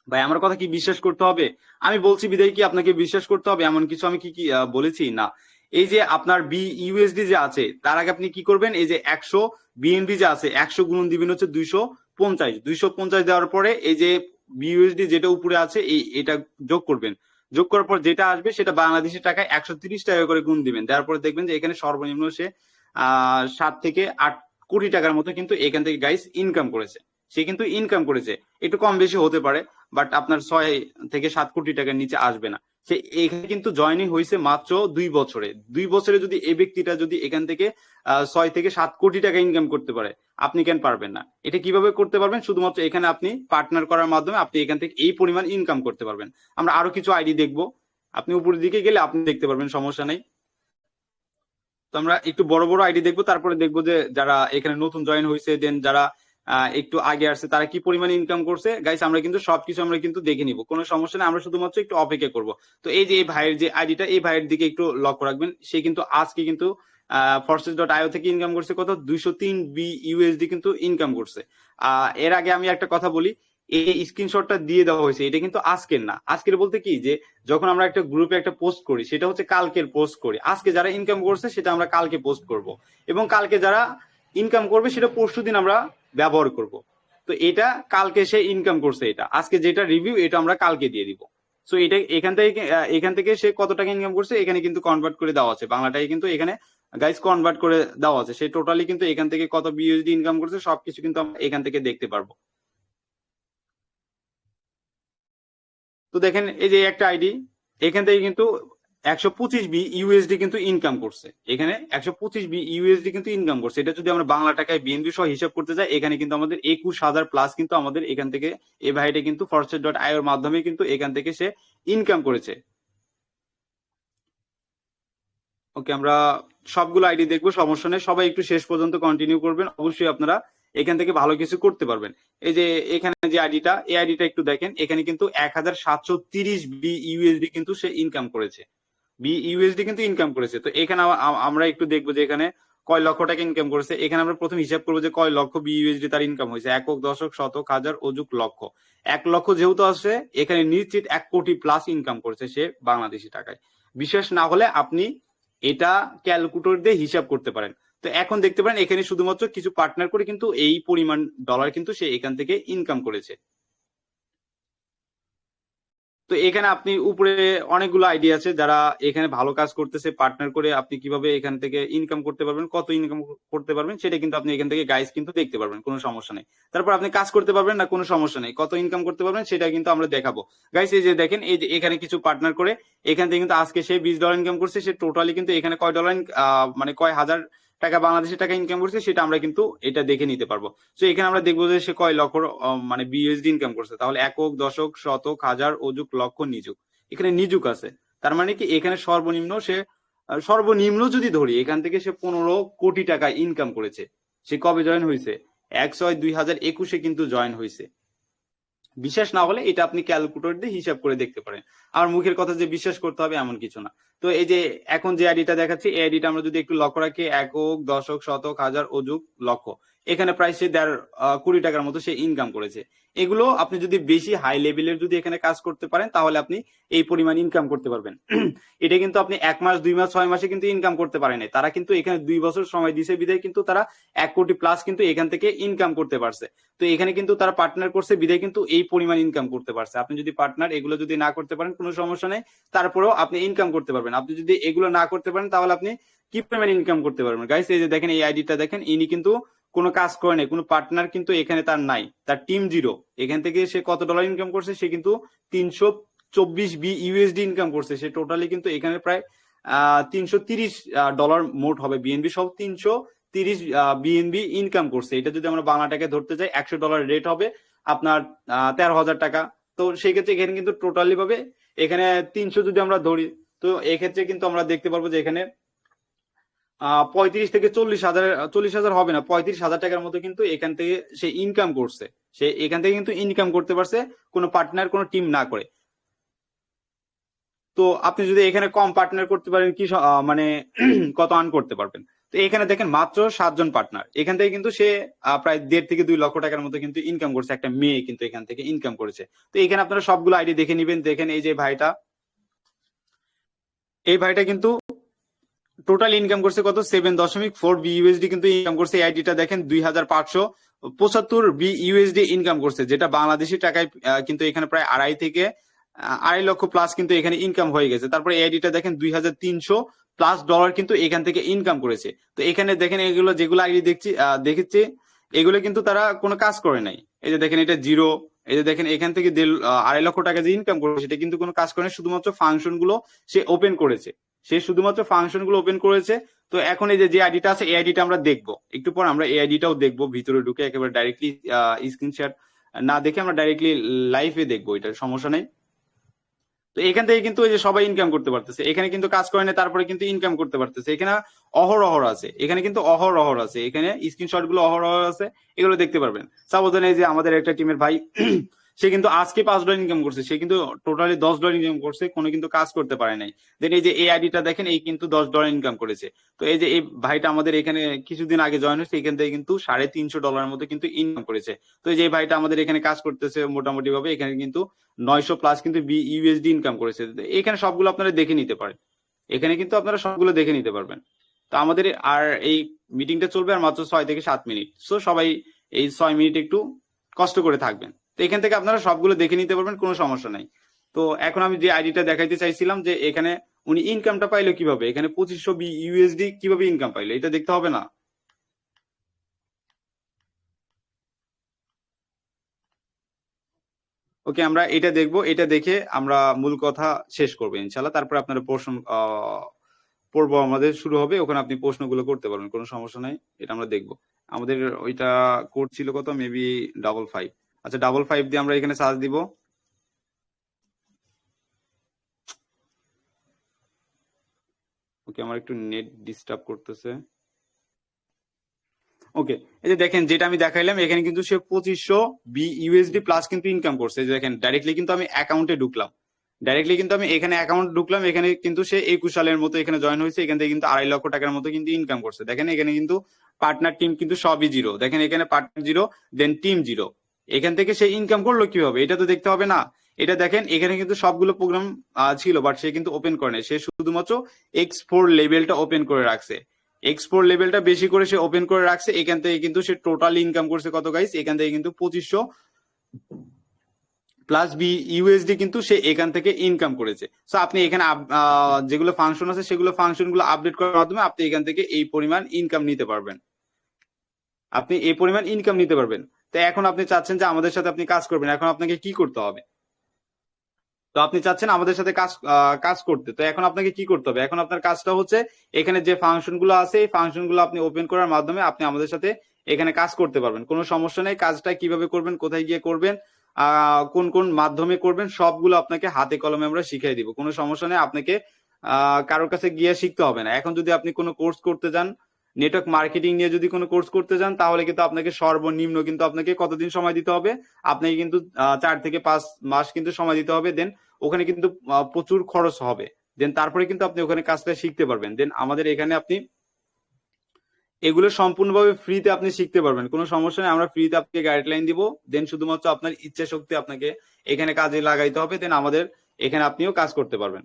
ভাই আমার কথা কি বিশ্বাস করতে হবে? আমি বলছি বিদায় কি আপনাকে বিশ্বাস করতে হবে এমন কিছু আমি কি বলেছি? না। এই যে আপনার বিইউএসডি যে আছে তার আগে আপনি কি করবেন, এই যে 100 বিএনবি যে আছে 100 গুণন দিবেন হচ্ছে 250 দেওয়ার পরে এই যে বিইউএসডি যেটা উপরে আছে এটা যোগ করবেন। যোগ করার পর যেটা আসবে সেটা বাংলাদেশি টাকায় 130 টাকা করে গুণ দিবেন। দেওয়ার পরে দেখবেন যে এখানে সর্বনিম্ন সে 7 থেকে 8 কোটি টাকার মতো কিন্তু এখান থেকে গাইস ইনকাম করেছে। সে কিন্তু ইনকাম করেছে, একটু কম বেশি হতে পারে, বাট আপনার 6 থেকে 7 কোটি টাকার নিচে আসবে না। সে এখানে কিন্তু জয়েনিং হয়েছে মাত্র 2 বছরে। 2 বছরে যদি এই ব্যক্তিটা যদি এখান থেকে 6 থেকে 7 কোটি টাকা ইনকাম করতে পারে, আপনি কেন পারবেন না? এটা কিভাবে করতে পারবেন? শুধুমাত্র এখানে আপনি পার্টনার করার মাধ্যমে আপনি এখান থেকে এই পরিমাণ ইনকাম করতে পারবেন। আমরা আরো কিছু আইডি দেখবো, আপনি উপরের দিকে গেলে আপনি দেখতে পারবেন, সমস্যা নেই। তো আমরা একটু বড় বড় আইডি দেখবো, তারপরে দেখবো যে যারা এখানে নতুন জয়েন হয়েছে, দেন যারা একটু আগে আসছে তারা কি পরিমাণ ইনকাম করছে। গাইস আমরা কিন্তু সবকিছু আমরা কিন্তু দেখে নিব, কোনো সমস্যা নেই, আমরা শুধুমাত্র একটু অপেক্ষা করব। তো এই যে এই ভাইয়ের যে আইডিটা, এই ভাইয়ের দিকে একটু লক্ষ্য রাখবেন। সে কিন্তু আজকে কিন্তু forces.io থেকে ইনকাম করছে কত, 203 ইউএসডি কিন্তু ইনকাম করছে। এর আগে আমি একটা কথা বলি, এই স্ক্রিনশটটা দিয়ে দেওয়া হয়েছে, এটা কিন্তু আজকের না। আজকের বলতে কি, যে যখন আমরা একটা গ্রুপে একটা পোস্ট করি সেটা হচ্ছে কালকের পোস্ট করি, আজকে যারা ইনকাম করছে সেটা আমরা কালকে পোস্ট করব, এবং কালকে যারা ইনকাম করবে সেটা পরশুদিন আমরা ব্যবহার করব। তো এটা কালকে সে ইনকাম করছে, এটা আজকে যেটা রিভিউ এটা আমরা কালকে দিয়ে দিব। সো এটা এখান থেকে সে কত টাকা ইনকাম করছে এখানে কিন্তু কনভার্ট করে দেওয়া আছে, বাংলাটাই কিন্তু এখানে গাইস কনভার্ট করে দেওয়া আছে। সে টোটালি কিন্তু এখান থেকে কত বিইউএসডি ইনকাম করছে সবকিছু কিন্তু আমরা এখান থেকে দেখতে পারবো। তো দেখেন এই যে একটা আইডি, এখান থেকে কিন্তু 125 ইউএসডি কিন্তু ইনকাম করছে, এখানে 125 ইউএসডি কিন্তু ইনকাম করছে। এটা যদি আমরা বাংলা টাকায় বিএনবি সহ হিসাব করতে যাই, এখানে কিন্তু আমাদের 21,000 প্লাস কিন্তু আমাদের এখান থেকে এই ভাইটা কিন্তু forces.io এর মাধ্যমে কিন্তু এখান থেকে সে ইনকাম করেছে। ওকে, আমরা সবগুলো আইডি দেখবো, সমস্যা নেই, সবাই একটু শেষ পর্যন্ত কন্টিনিউ করবেন, অবশ্যই আপনারা এখান থেকে ভালো কিছু করতে পারবেন। এই যে এখানে যে আইডিটা, এই আইডিটা একটু দেখেন, এখানে কিন্তু 1730 ইউএসডি কিন্তু সে ইনকাম করেছে, ইউএসডি কিন্তু ইনকাম করেছে। তো এখানে আমরা একটু দেখবো যে এখানে কয় লক্ষ টাকা ইনকাম করেছে। এখানে আমরা প্রথম হিসাব করবো যে কয় লক্ষ ইউএসডি তার ইনকাম হয়েছে, একক, দশক, শতক, হাজার, অযুক, লক্ষ। 1 লক্ষ যেহেতু আসে, এখানে নিশ্চিত 1 কোটি প্লাস ইনকাম করেছে সে বাংলাদেশি টাকায়। বিশ্বাস না হলে আপনি এটা ক্যালকুলেটর দিয়ে হিসাব করতে পারেন। তো এখন দেখতে পারেন এখানে শুধুমাত্র কিছু পার্টনার করে কিন্তু এই পরিমাণ ডলার কিন্তু সে এখান থেকে ইনকাম করেছে। তো এখানে আপনি উপরে অনেকগুলো আইডিয়া আছে, যারা এখানে ভালো কাজ করতেছে পার্টনার করে আপনি কিভাবে এখান থেকে ইনকাম করতে পারবেন, কত ইনকাম করতে পারবেন সেটা কিন্তু আপনি এখান থেকে গাইস কিন্তু দেখতে পারবেন, কোনো সমস্যা নেই। তারপর আপনি কাজ করতে পারবেন না, কোনো সমস্যা নেই, কত ইনকাম করতে পারবেন সেটা কিন্তু আমরা দেখাবো। গাইস এই যে দেখেন, এই যে এখানে কিছু পার্টনার করে এখান থেকে কিন্তু আজকে সে $20 ইনকাম করছে। সে টোটালি কিন্তু এখানে কয় ডলার মানে কয় হাজার টাকা বাংলাদেশি টাকা ইনকাম করছে সেটা আমরা কিন্তু এটা দেখে নিতে পারবো। তো এখানে আমরা দেখবো যে সে কয় লক্ষ মানে বিইউএসডি ইনকাম করছে। তাহলে একক, দশক, শতক, হাজার, অযুক, লক্ষ, নিযুক, এখানে নিযুক আছে। তার মানে কি এখানে সর্বনিম্ন যদি ধরি এখান থেকে সে 15 কোটি টাকা ইনকাম করেছে। সে কবে জয়েন হয়েছে? 1/6/2021 কিন্তু জয়েন হয়েছে। বিশ্বাস না হলে এটা আপনি ক্যালকুলেটর দিয়ে হিসাব করে দেখতে পারেন, আমার মুখের কথা যে বিশ্বাস করতে হবে এমন কিছু না। তো এই যে এখন যে আইডিটা দেখাচ্ছি, এই আইডিটা আমরা যদি একটু লক্ষ্য রাখি, একক, দশক, শতক, হাজার, অযুক, লক্ষ, এখানে প্রায় সে 1.5 কোটি টাকার মতো সে ইনকাম করেছে। এগুলো আপনি যদি বেশি হাই লেভেলের যদি এখানে কাজ করতে পারেন তাহলে আপনি এই পরিমাণ ইনকাম করতে পারবেন। এটা কিন্তু আপনি 1 মাস, 2 মাস, 6 মাসে কিন্তু ইনকাম করতে পারেন না, তারা কিন্তু এখানে 2 বছর সময় দিছে বিধায় কিন্তু তারা 1 কোটি প্লাস কিন্তু এখান থেকে ইনকাম করতে পারছে। তো এখানে কিন্তু তারা পার্টনার করছে বিধায় কিন্তু এই পরিমাণ ইনকাম করতে পারছে। আপনি যদি পার্টনার এগুলো যদি না করতে পারেন কোনো সমস্যা নেই, তারপরেও আপনি ইনকাম করতে পারবেন। আপনি যদি এগুলো না করতে পারেন তাহলে আপনি কি পরিমাণ ইনকাম করতে পারবেন। গাইস এই যে দেখেন, এই আইডিটা দেখেন, ইনি কিন্তু কোনো কাজ করে নাই, কোনো পার্টনার কিন্তু এখানে তার নাই, তার টিম জিরো। এখান থেকে সে কত ডলার ইনকাম করছে? সে কিন্তু 324 ইউএসডি ইনকাম করছে। সে টোটালি কিন্তু এখানে প্রায় $330 মোট হবে, বিএনবি সব 330 বিএনবি ইনকাম করছে। এটা যদি আমরা বাংলা টাকায় ধরতে যাই, $100 রেট হবে আপনার 13,000 টাকা। তো সেই ক্ষেত্রে এখানে কিন্তু টোটালি ভাবে এখানে 300 যদি আমরা ধরি, তো এক্ষেত্রে কিন্তু আমরা দেখতে পারবো যে এখানে 35 থেকে 40,000 হবে না, 35,000 টাকার মতো কিন্তু এখান থেকে সে ইনকাম করছে। সে এখান থেকে কিন্তু ইনকাম করতে পারছে কোনো পার্টনার, কোনো টিম না করে। তো আপনি যদি এখানে কম পার্টনার করতে পারেন কি মানে কত আর্ন করতে পারবেন। তো এখানে দেখেন মাত্র 7 জন পার্টনার, এখান থেকে কিন্তু সে প্রায় 1.5 থেকে 2 লক্ষ টাকার মতো কিন্তু ইনকাম করছে। একটা মেয়ে কিন্তু এখান থেকে ইনকাম করেছে। তো এখানে আপনারা সবগুলো আইডি দেখে নিবেন। দেখেন এই যে ভাইটা, এই ভাইটা কিন্তু টোটাল ইনকাম করছে কত? 7.4 ইউএসডি কিন্তু ইনকাম করছে। এই আইডিটা দেখেন 2,575 ইউএসডি ইনকাম করছে, যেটা বাংলাদেশি টাকায় কিন্তু এখানে প্রায় 2.5 লক্ষ প্লাস কিন্তু এখানে ইনকাম হয়ে গেছে। তারপরে এই আইডিটা দেখেন 2,300 প্লাস ডলার কিন্তু এখান থেকে ইনকাম করেছে। তো এখানে দেখেন এগুলো যেগুলো আইডি দেখেছি এগুলো কিন্তু তারা কোনো কাজ করে নাই। এই যে দেখেন এটা জিরো, এই যে দেখেন এখান থেকে 2.5 লক্ষ টাকা যে ইনকাম করেছে সেটা কিন্তু কোনো কাজ করে না, শুধুমাত্র ফাংশন গুলো সে ওপেন করেছে, সে শুধুমাত্র ফাংশন গুলো ওপেন করেছে। তো এখন এই যে আইডিটা আছে এই আইডিটা আমরা দেখবো একটু পর, আমরা এই আইডিটাও দেখবো ভিতরে ঢুকে, একেবারে ডাইরেক্টলি স্ক্রিন শেয়ার না দেখে আমরা ডাইরেক্টলি লাইভে দেখবো, এটার সমস্যা নেই। তো এখান থেকে কিন্তু এই যে সবাই ইনকাম করতে পারতেছে, এখানে কিন্তু কাজ করে না তারপরে কিন্তু ইনকাম করতে পারতেছে। এখানে অহরহ আছে, এখানে কিন্তু অহরহ আছে, এখানে স্ক্রিনশট গুলো অহরহ আছে, এগুলো দেখতে পারবেন। সাপোজ এই যে আমাদের একটা টিমের ভাই সে কিন্তু আজকে $5 ইনকাম করছে, সে কিন্তু টোটালি $10 ইনকাম করছে, কোনো কিন্তু কাজ করতে পারে নাই। দেন এই যে এই আইডিটা দেখেন, এই কিন্তু $10 ইনকাম করেছে। তো এই যে এই ভাইটা আমাদের এখানে কিছুদিন আগে জয়েন হয়েছে, এখান থেকে কিন্তু $350 মতো কিন্তু ইনকাম করেছে। তো এই যে ভাইটা আমাদের এখানে কাজ করতেছে মোটামুটি ভাবে, এখানে কিন্তু 900+ কিন্তু ইউএসডি ইনকাম করেছে। এখানে সবগুলো আপনারা দেখে নিতে পারেন, এখানে কিন্তু আপনারা সবগুলো দেখে নিতে পারবেন। তো আমাদের আর এই মিটিংটা চলবে আর মাত্র 6 থেকে 7 মিনিট। সো সবাই এই 6 মিনিট একটু কষ্ট করে থাকবেন। তো এখান থেকে আপনারা সবগুলো দেখে নিতে পারবেন, কোনো সমস্যা নাই। তো এখন আমি যে আইডিটা দেখাইতে চাইছিলাম যে এখানে উনি ইনকামটা পাইলো কিভাবে, এখানে 2500 ইউএসডি কিভাবে ইনকাম পাইলো, এটা দেখতে হবে না? ওকে, আমরা এটা দেখবো, এটা দেখে আমরা মূল কথা শেষ করবো ইনশাল্লাহ। তারপরে আপনারা প্রশ্ন পর্ব আমাদের শুরু হবে, ওখানে আপনি প্রশ্নগুলো করতে পারবেন, কোনো সমস্যা নাই। এটা আমরা দেখবো। আমাদের ওইটা কোড ছিল কত, মেবি 55। আচ্ছা 55 দিয়ে আমরা এখানে সার্চ দিব। ওকে, আমার একটু নেট ডিস্টার্ব করতেছে। ওকে, এই যে দেখেন যেটা আমি দেখাইলাম, এখানে কিন্তু সে 2500 ইউএসডি প্লাস কিন্তু ইনকাম করছে। এই যে দেখেন ডাইরেক্টলি কিন্তু আমি অ্যাকাউন্টে ঢুকলাম, ডাইরেক্টলি কিন্তু আমি এখানে অ্যাকাউন্ট ঢুকলাম, এখানে কিন্তু সে 21 সালের মতো এখানে জয়েন হয়েছে, এখান থেকে কিন্তু 2.5 লক্ষ টাকার মতো কিন্তু ইনকাম করছে। দেখেন এখানে কিন্তু পার্টনার টিম কিন্তু সবই জিরো, দেখেন এখানে পার্টনার জিরো, দেন টিম জিরো। এখান থেকে সে ইনকাম করলো কিভাবে, এটা তো দেখতে হবে না? এটা দেখেন এখানে কিন্তু সবগুলো প্রোগ্রাম ছিল, বাট সে কিন্তু ওপেন করে নাই, সে শুধুমাত্র X4 লেভেলটা ওপেন করে রাখছে, X4 লেভেলটা বেশি করে সে ওপেন করে রাখছে। এখান থেকে কিন্তু সে টোটাল ইনকাম করছে কত গাইস, এখান থেকে কিন্তু 2500 প্লাস ইউএসডি কিন্তু সে এখান থেকে ইনকাম করেছে। সো আপনি এখানে যেগুলো ফাংশন আছে সেগুলো ফাংশন গুলো আপডেট করার মাধ্যমে আপনি এখান থেকে এই পরিমাণ ইনকাম নিতে পারবেন, আপনি এই পরিমাণ ইনকাম নিতে পারবেন। তো এখন আপনি চাচ্ছেন যে আমাদের সাথে আপনি কাজ করবেন, এখন আপনাকে কি করতে হবে? তো আপনি চাচ্ছেন আমাদের সাথে কাজ করতে, তো এখন আপনাকে কি করতে হবে? এখন আপনার কাজটা হচ্ছে এখানে যে ফাংশন গুলো আছে এই ফাংশন গুলো আপনি ওপেন করার মাধ্যমে আপনি আমাদের সাথে এখানে কাজ করতে পারবেন, কোনো সমস্যা নেই। কাজটা কিভাবে করবেন, কোথায় গিয়ে করবেন, কোন কোন মাধ্যমে করবেন, সবগুলো আপনাকে হাতে কলমে আমরা শিখিয়ে দিব, কোনো সমস্যা নেই। আপনাকে কারোর কাছে গিয়ে শিখতে হবে না। এখন যদি আপনি কোনো কোর্স করতে যান, নেটওয়ার্ক মার্কেটিং নিয়ে যদি কোনো কোর্স করতে যান, তাহলে কিন্তু আপনাকে সর্বনিম্ন কিন্তু আপনাকে কতদিন সময় দিতে হবে? আপনাকে কিন্তু 4 থেকে 5 মাস কিন্তু সময় দিতে হবে। দেন ওখানে কিন্তু প্রচুর খরচ হবে, দেন তারপরে কিন্তু আপনি ওখানে কাজটা শিখতে পারবেন। দেন আমাদের এখানে আপনি এগুলো সম্পূর্ণভাবে ফ্রিতে আপনি শিখতে পারবেন, কোনো সমস্যা নেই। আমরা ফ্রিতে আপনাকে গাইডলাইন দিব, দেন শুধুমাত্র আপনার ইচ্ছা শক্তি আপনাকে এখানে কাজে লাগাইতে হবে, দেন আমাদের এখানে আপনিও কাজ করতে পারবেন।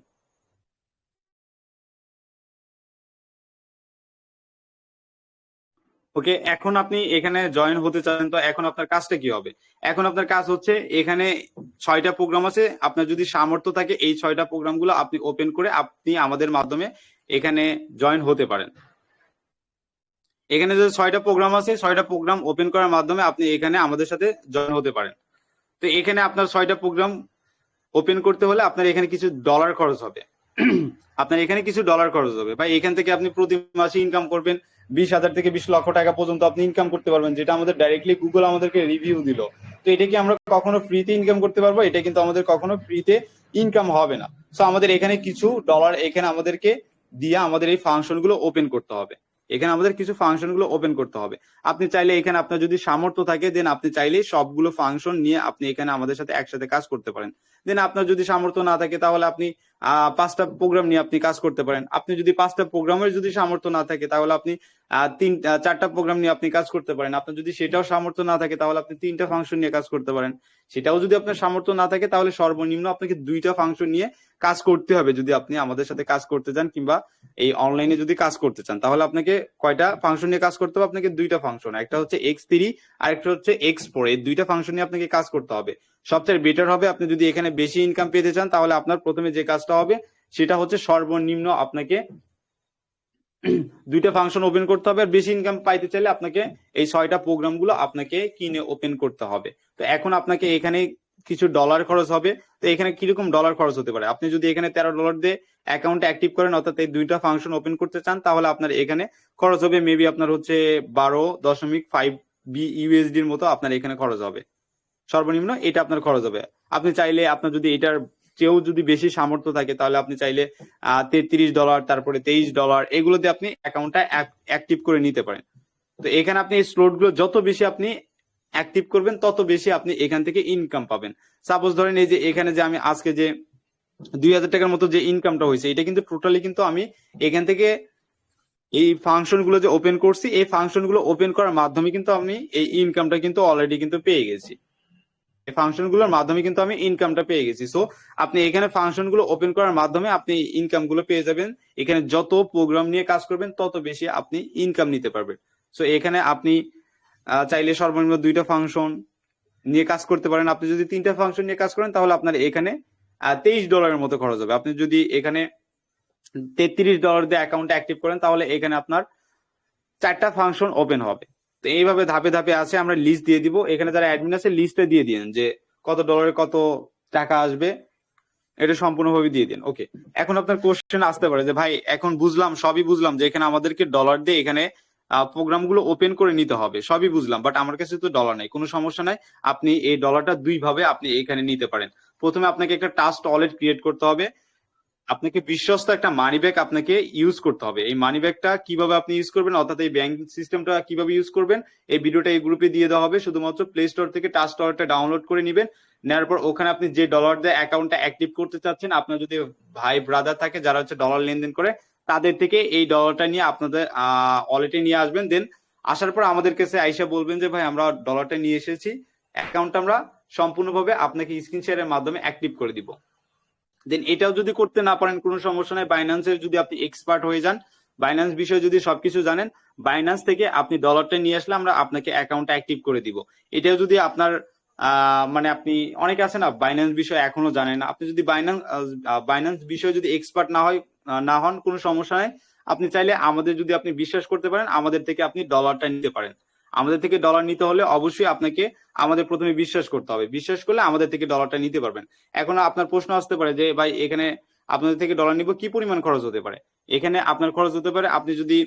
ওকে, এখন আপনি এখানে জয়েন হতে চান, তো এখন আপনার কাজটা কি হবে? এখন আপনার কাজ হচ্ছে এখানে 6টা প্রোগ্রাম আছে, আপনার যদি সামর্থ্য থাকে এই 6টা প্রোগ্রাম গুলো আপনি ওপেন করে আপনি আমাদের মাধ্যমে এখানে জয়েন হতে পারেন। এখানে যে 6টা প্রোগ্রাম আছে 6টা প্রোগ্রাম ওপেন করার মাধ্যমে আপনি এখানে আমাদের সাথে জয়েন হতে পারেন। তো এখানে আপনার 6টা প্রোগ্রাম ওপেন করতে হলে আপনার এখানে কিছু ডলার খরচ হবে আপনার এখানে কিছু ডলার খরচ হবে ভাই। এখান থেকে আপনি প্রতি মাসে ইনকাম করবেন 20,000 থেকে 20 লক্ষ টাকা পর্যন্ত আপনি ইনকাম করতে পারবেন, যেটা আমাদের ডাইরেক্টলি গুগল আমাদেরকে রিভিউ দিল। তো এটা কি আমরা কখনো ফ্রিতে ইনকাম করতে পারবো? এটা কিন্তু আমাদের কখনো ফ্রিতে ইনকাম হবে না। সো আমাদের এখানে কিছু ডলার এখানে আমাদেরকে দিয়ে আমাদের এই ফাংশন গুলো ওপেন করতে হবে, এখানে আমাদের কিছু ফাংশন গুলো ওপেন করতে হবে। আপনি চাইলে এখানে আপনার যদি সামর্থ্য থাকে দেন আপনি চাইলে সবগুলো ফাংশন নিয়ে আপনি এখানে আমাদের সাথে একসাথে কাজ করতে পারেন। দেন আপনার যদি সামর্থ্য না থাকে তাহলে আপনি 5টা প্রোগ্রাম নিয়ে আপনি কাজ করতে পারেন। আপনি যদি 5টা প্রোগ্রামের যদি সামর্থ্য না থাকে তাহলে আপনি 4টা প্রোগ্রাম নিয়ে আপনি কাজ করতে পারেন। আপনার যদি সেটাও সামর্থ্য না থাকে তাহলে আপনি 3টা ফাংশন নিয়ে কাজ করতে পারেন। সেটাও যদি আপনার সামর্থ্য না থাকে তাহলে সর্বনিম্ন আপনাকে 2টা ফাংশন নিয়ে কাজ করতে হবে যদি আপনি আমাদের সাথে কাজ করতে চান, কিংবা এই অনলাইনে যদি কাজ করতে চান। তাহলে আপনাকে কয়টা ফাংশন নিয়ে কাজ করতে হবে? আপনাকে 2টা ফাংশন, একটা হচ্ছে X3 আর একটা হচ্ছে X4, এই 2টা ফাংশন নিয়ে আপনাকে কাজ করতে হবে। সবচেয়ে বেটার হবে আপনি যদি এখানে বেশি ইনকাম পেতে চান তাহলে আপনার প্রথমে যে কাজটা হবে সেটা হচ্ছে সর্বনিম্ন আপনাকে দুইটা ফাংশন ওপেন করতে হবে। আর বেশি ইনকাম পাইতে চাইলে আপনাকে এই 6টা প্রোগ্রাম গুলো আপনাকে কিনে ওপেন করতে হবে। তো এখন আপনাকে এখানে কিছু ডলার খরচ হবে। তো এখানে কিরকম ডলার খরচ হতে পারে, আপনি যদি এখানে $13 দিয়ে অ্যাকাউন্ট অ্যাক্টিভ করেন অর্থাৎ এই দুইটা ফাংশন ওপেন করতে চান, তাহলে আপনার এখানে খরচ হবে মেবি আপনার হচ্ছে 12.5 ইউএসডির মতো আপনার এখানে খরচ হবে। সর্বনিম্ন এটা আপনার খরচ হবে। আপনি চাইলে আপনার যদি এটার চেয়েও যদি বেশি সামর্থ্য থাকে তাহলে আপনি চাইলে $33, তারপরে $23 এগুলো দিয়ে আপনি অ্যাকাউন্টটা অ্যাক্টিভ করে নিতে পারেন। তো এখানে আপনি এই স্লট গুলো যত বেশি আপনি অ্যাক্টিভ করবেন তত বেশি আপনি এখান থেকে ইনকাম পাবেন। সাপোজ ধরেন এই যে এখানে যে আমি আজকে যে 2000 টাকার মতো যে ইনকামটা হয়েছে, এটা কিন্তু টোটালি কিন্তু আমি এখান থেকে এই ফাংশন গুলো যে ওপেন করছি, এই ফাংশন গুলো ওপেন করার মাধ্যমে কিন্তু আমি এই ইনকামটা কিন্তু অলরেডি কিন্তু পেয়ে গেছি। এই ফাংশন গুলোর মাধ্যমে কিন্তু আমি ইনকামটা পেয়ে গেছি। সো আপনি এখানে ফাংশন গুলো ওপেন করার মাধ্যমে আপনি ইনকাম গুলো পেয়ে যাবেন। এখানে যত প্রোগ্রাম নিয়ে কাজ করবেন তত বেশি আপনি ইনকাম নিতে পারবেন। সো এখানে আপনি চাইলে সর্বনিম্ন 2টা ফাংশন নিয়ে কাজ করতে পারেন। আপনি যদি 3টা ফাংশন নিয়ে কাজ করেন তাহলে আপনার এখানে $23 মতো খরচ হবে। আপনি যদি এখানে $33 দিয়ে অ্যাকাউন্ট অ্যাক্টিভ করেন তাহলে এখানে আপনার 4টা ফাংশন ওপেন হবে। তো এইভাবে ধাপে ধাপে আছে, আমরা লিস্ট দিয়ে দিব। এখানে যারা অ্যাডমিন আছে লিস্টে দিয়ে দিন যে কত ডলারে কত টাকা আসবে, এটা সম্পূর্ণভাবে দিয়ে দিন। ওকে, এখন আপনার কোশ্চেন আসতে পারে যে ভাই এখন বুঝলাম, সবই বুঝলাম যে এখানে আমাদেরকে ডলার দিয়ে এখানে প্রোগ্রাম গুলো ওপেন করে নিতে হবে, সবই বুঝলাম, বাট আমার কাছে তো ডলার নাই। কোনো সমস্যা নাই, আপনি এই ডলারটা দুই ভাবে আপনি এখানে নিতে পারেন। প্রথমে আপনাকে একটা ট্রাস্ট ওয়ালেট ক্রিয়েট করতে হবে। আপনাকে বিশ্বস্ত একটা মানি ব্যাগ আপনাকে ইউজ করতে হবে। এই মানি ব্যাগটা কিভাবে আপনি ইউজ করবেন অর্থাৎ এই ব্যাংক সিস্টেমটা কিভাবে ইউজ করবেন এই ভিডিওটা এই গ্রুপে দিয়ে দেওয়া হবে। শুধুমাত্র প্লে স্টোর থেকে ট্রাস্ট ওয়ালেটটা ডাউনলোড করে নেবেন। নেওয়ার পর ওখানে আপনি যে ডলার দিয়ে অ্যাকাউন্টটা অ্যাক্টিভ করতে চাচ্ছেন, আপনার যদি ভাই ব্রাদার থাকে যারা হচ্ছে ডলার লেনদেন করে, তাদের থেকে এই ডলারটা নিয়ে আপনাদের ওয়ালেটে নিয়ে আসবেন। দেন আসার পর আমাদের কাছে আইসা বলবেন যে ভাই আমরা ডলারটা নিয়ে এসেছি, অ্যাকাউন্টটা আমরা সম্পূর্ণভাবে আপনাকে স্ক্রিন শেয়ারের মাধ্যমে অ্যাক্টিভ করে দিব। দেন এটাও যদি করতে না পারেন কোনো সমস্যা নাই, বাইন্যান্সের যদি আপনি এক্সপার্ট হয়ে যান, বাইন্যান্স বিষয়ে যদি সবকিছু জানেন, বাইন্যান্স থেকে আপনি ডলারটা নিয়ে আসলে আমরা আপনাকে অ্যাকাউন্টটা অ্যাক্টিভ করে দিব। এটাও যদি আপনার মানে আপনি অনেকে আছে না বাইন্যান্স বিষয়ে এখনো জানেন না, আপনি যদি বাইন্যান্স বিষয়ে যদি এক্সপার্ট না হন কোনো সমস্যা নাই। আপনি চাইলে আমাদের যদি আপনি বিশ্বাস করতে পারেন আমাদের থেকে আপনি ডলারটা নিতে পারেন। আমাদের থেকে ডলার নিতে হলে অবশ্যই আপনাকে আমাদের প্রথমে বিশ্বাস করতে হবে, বিশ্বাস করলে আমাদের থেকে ডলারটা নিতে পারবেন। এখন আপনার প্রশ্ন আসতে পারে যে ভাই এখানে আপনাদের থেকে ডলার নিব, কি পরিমাণ খরচ হতে পারে? এখানে আপনার খরচ হতে পারে, আপনি যদি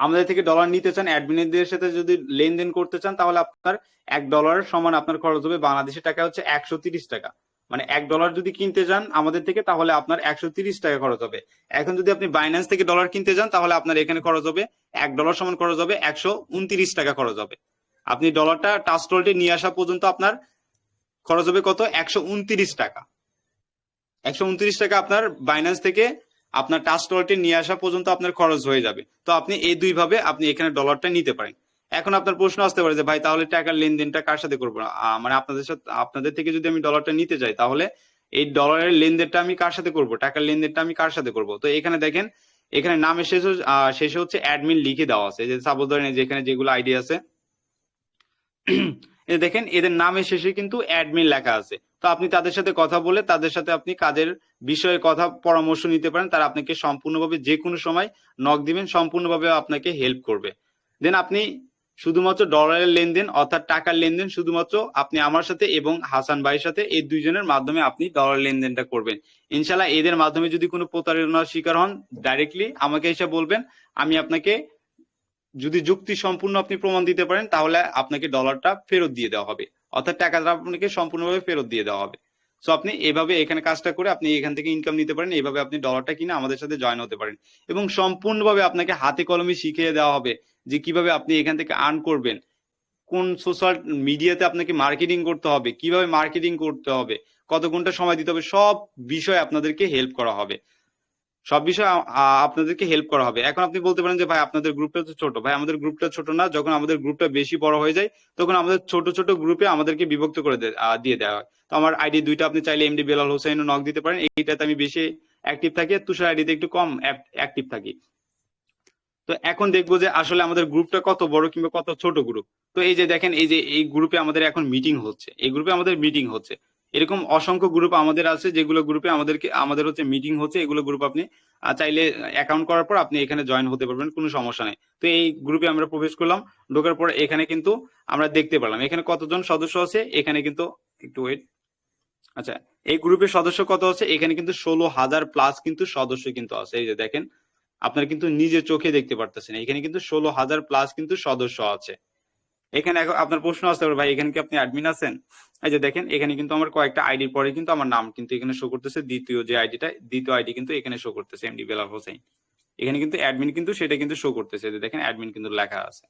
আমাদের থেকে ডলার নিতে চান, অ্যাডমিনদের সাথে যদি লেনদেন করতে চান, তাহলে আপনার $1 সমান আপনার খরচ হবে বাংলাদেশের টাকা হচ্ছে 130 টাকা। মানে $1 যদি কিনতে যান আমাদের থেকে তাহলে আপনার 130 টাকা খরচ হবে। এখন যদি আপনি বাইন্যান্স থেকে ডলার কিনতে যান তাহলে আপনার এখানে খরচ হবে $1 সমান খরচ হবে 129 টাকা খরচ হবে। আপনি ডলারটা ট্রাস্ট ওয়ালেটে নিয়ে আসা পর্যন্ত আপনার খরচ হবে কত? 129 টাকা। 129 টাকা আপনার বাইন্যান্স থেকে আপনার ট্রাস্ট ওয়ালেটে নিয়ে আসা পর্যন্ত আপনার খরচ হয়ে যাবে। তো আপনি এই দুই ভাবে আপনি এখানে ডলারটা নিতে পারেন। এখন আপনার প্রশ্ন আসতে পারে যে ভাই তাহলে টাকার লেনদেনটা কার সাথে করবো? মানে আপনাদের থেকে যদি আমি ডলারটা নিতে চাই তাহলে এই ডলারের লেনদেনটা আমি কার সাথে করব, টাকার লেনদেনটা আমি কার সাথে করব? তো এখানে দেখেন, এখানে নামের শেষে হচ্ছে অ্যাডমিন লিখে দেওয়া আছে। যে সাপোজ ধরেন যে এখানে যেগুলো আইডি আছে দেখেন এদের নামের শেষে কিন্তু অ্যাডমিন লেখা আছে। তো আপনি তাদের সাথে কথা বলে তাদের সাথে আপনি কাজের বিষয়ে কথা পরামর্শ নিতে পারেন। তারা আপনাকে সম্পূর্ণভাবে যে কোনো সময় নক দিবেন, সম্পূর্ণভাবে আপনাকে হেল্প করবে। দেন আপনি শুধুমাত্র ডলারের লেনদেন অর্থাৎ টাকার লেনদেন শুধুমাত্র আপনি আমার সাথে এবং হাসান ভাইয়ের সাথে এই দুইজনের মাধ্যমে আপনি ডলার লেনদেনটা করবেন। ইনশাল্লাহ এদের মাধ্যমে যদি কোনো প্রতারণার শিকার হন ডাইরেক্টলি আমাকে এসে বলবেন, আমি আপনাকে যদি যুক্তি সম্পূর্ণ আপনি প্রমাণ দিতে পারেন তাহলে আপনাকে ডলারটা ফেরত দিয়ে দেওয়া হবে, অর্থাৎ টাকাটা আপনাকে সম্পূর্ণভাবে ফেরত দিয়ে দেওয়া হবে। সো আপনি এভাবে এখানে কাজটা করে আপনি এখান থেকে ইনকাম নিতে পারেন। এইভাবে আপনি ডলারটা কিনে আমাদের সাথে জয়েন হতে পারেন এবং সম্পূর্ণভাবে আপনাকে হাতে কলমে শিখিয়ে দেওয়া হবে যে কিভাবে আপনি এখান থেকে আর্ন করবেন, কোন সোশ্যাল মিডিয়াতে আপনাকে মার্কেটিং করতে হবে, কিভাবে মার্কেটিং করতে হবে, কত ঘন্টা সময় দিতে হবে, সব বিষয়ে আপনাদেরকে হেল্প করা হবে। সব বিষয়ে আপনাদেরকে হেল্প করা হবে। এখন আপনি বলতে পারেন যে ভাই আপনাদের গ্রুপটা তো ছোট। ভাই আমাদের গ্রুপটা ছোট না, যখন আমাদের গ্রুপটা বেশি বড় হয়ে যায় তখন আমাদের ছোট ছোট গ্রুপে আমাদেরকে বিভক্ত করে দিয়ে দেওয়া হয়। তো আমার আইডি দুইটা, আপনি চাইলে এমডি বেলাল হোসেন নক দিতে পারেন। এইটাতে আমি বেশি অ্যাক্টিভ থাকি, তুষার আইডিতে একটু কম অ্যাক্টিভ থাকি। তো এখন দেখবো যে আসলে আমাদের গ্রুপটা কত বড় কিংবা কত ছোট গ্রুপ। তো এই যে দেখেন, এই যে এই গ্রুপে আমাদের এখন মিটিং হচ্ছে, এই গ্রুপে আমাদের মিটিং হচ্ছে। এরকম অসংখ্য গ্রুপ আমাদের আছে, যেগুলো গ্রুপে আমাদের হচ্ছে মিটিং হচ্ছে, এগুলো গ্রুপ আপনি চাইলে অ্যাকাউন্ট করার পর আপনি এখানে জয়েন হতে পারবেন, কোনো সমস্যা নেই। তো এই গ্রুপে আমরা প্রবেশ করলাম, ঢোকার পর এখানে কিন্তু আমরা দেখতে পারলাম এখানে কতজন সদস্য আছে। এখানে কিন্তু একটু ওয়েট, আচ্ছা এই গ্রুপের সদস্য কত আছে, এখানে কিন্তু 16,000 প্লাস কিন্তু সদস্য কিন্তু আছে। এই যে দেখেন, আপনারা কিন্তু নিজের চোখে দেখতে পারতেছেন, এখানে কিন্তু 16,000 প্লাস কিন্তু সদস্য আছে। এখানে এখন আপনার প্রশ্ন আসতে পারে, ভাই এখানে কি আপনি অ্যাডমিন আছেন? এই যে দেখেন, এখানে কিন্তু আমার কয়েকটা আইডির পরে কিন্তু আমার নাম কিন্তু এখানে শো করতেছে, দ্বিতীয় আইডি কিন্তু এখানে শো করতেছে, এমডি বেলাল হোসেন। এখানে কিন্তু অ্যাডমিন কিন্তু সেটা কিন্তু শো করতেছে, যে দেখেন অ্যাডমিন কিন্তু লেখা আছে।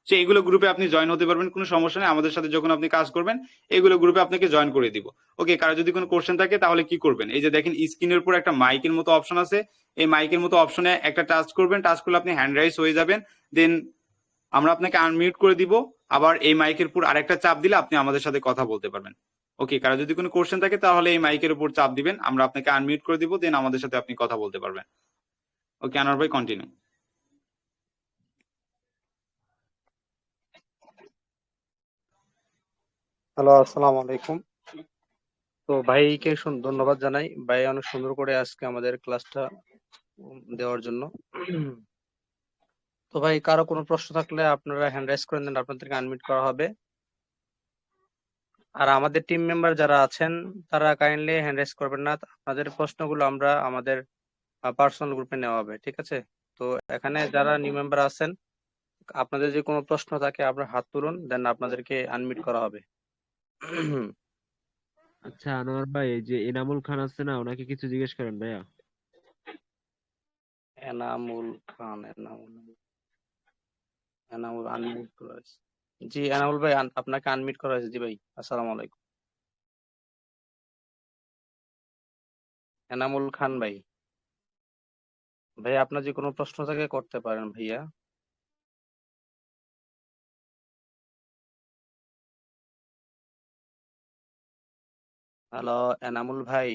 সো এইগুলো গ্রুপে আপনি জয়েন হতে পারবেন, কোনো সমস্যা নেই। আমাদের সাথে যখন আপনি কাজ করবেন, এগুলো গ্রুপে আপনাকে জয়েন করে দিব। ওকে, কারো যদি কোনো কোশ্চেন থাকে তাহলে কি করবেন, এই যে দেখেন স্ক্রিনের উপর একটা মাইকের মতো অপশন আছে, এই মাইকের মতো অপশনে একটা টাচ করবেন, টাচ করলে আপনি হ্যান্ড রাইজ হয়ে যাবেন, দেন আমরা আপনাকে আনমিউট করে দিব। আবার এই মাইকের উপর আরেকটা চাপ দিলে আপনি আমাদের সাথে কথা বলতে পারবেন। ওকে, কারো যদি কোনো কোশ্চেন থাকে তাহলে এই মাইকের উপর চাপ দিবেন, আমরা আপনাকে আনমিউট করে দিব, দেন আমাদের সাথে আপনি কথা বলতে পারবেন। ওকে আনোয়ার ভাই, কন্টিনিউ। হ্যালো, আসসালামু আলাইকুম। তো ভাইকে ধন্যবাদ জানাই, ভাই অনেক সুন্দর করে আজকে আমাদের ক্লাসটা দেওয়ার জন্য। তো ভাই, কারো কোনো প্রশ্ন থাকলে আপনারা হ্যান্ড রাইজ করে দেন, আপনাদেরকে আনমিট করা হবে। আর আমাদের টিম মেম্বার যারা আছেন তারা কাইন্ডলি হ্যান্ড রাইজ করবেন না, আপনাদের প্রশ্নগুলো আমরা আমাদের পার্সোনাল গ্রুপে নেওয়া হবে, ঠিক আছে? তো এখানে যারা নিউ মেম্বার আছেন, আপনাদের যে কোনো প্রশ্ন থাকে আপনার হাত তুলুন, দেন আপনাদেরকে আনমিট করা হবে। আচ্ছা আনোয়ার ভাই, এই যে এনামুল খান আছে না, ওনাকে কিছু জিজ্ঞেস করেন ভাইয়া। এনামুল খান, এনামুল আনমিট করা হয়েছে। জি এনামুল ভাই, আপনাকে আনমিট করা হয়েছে। জি ভাই, আসসালামু আলাইকুম। এনামুল খান ভাই, ভাই আপনার যে কোনো প্রশ্ন থাকে করতে পারেন ভাইয়া। হ্যালো এনামুল ভাই।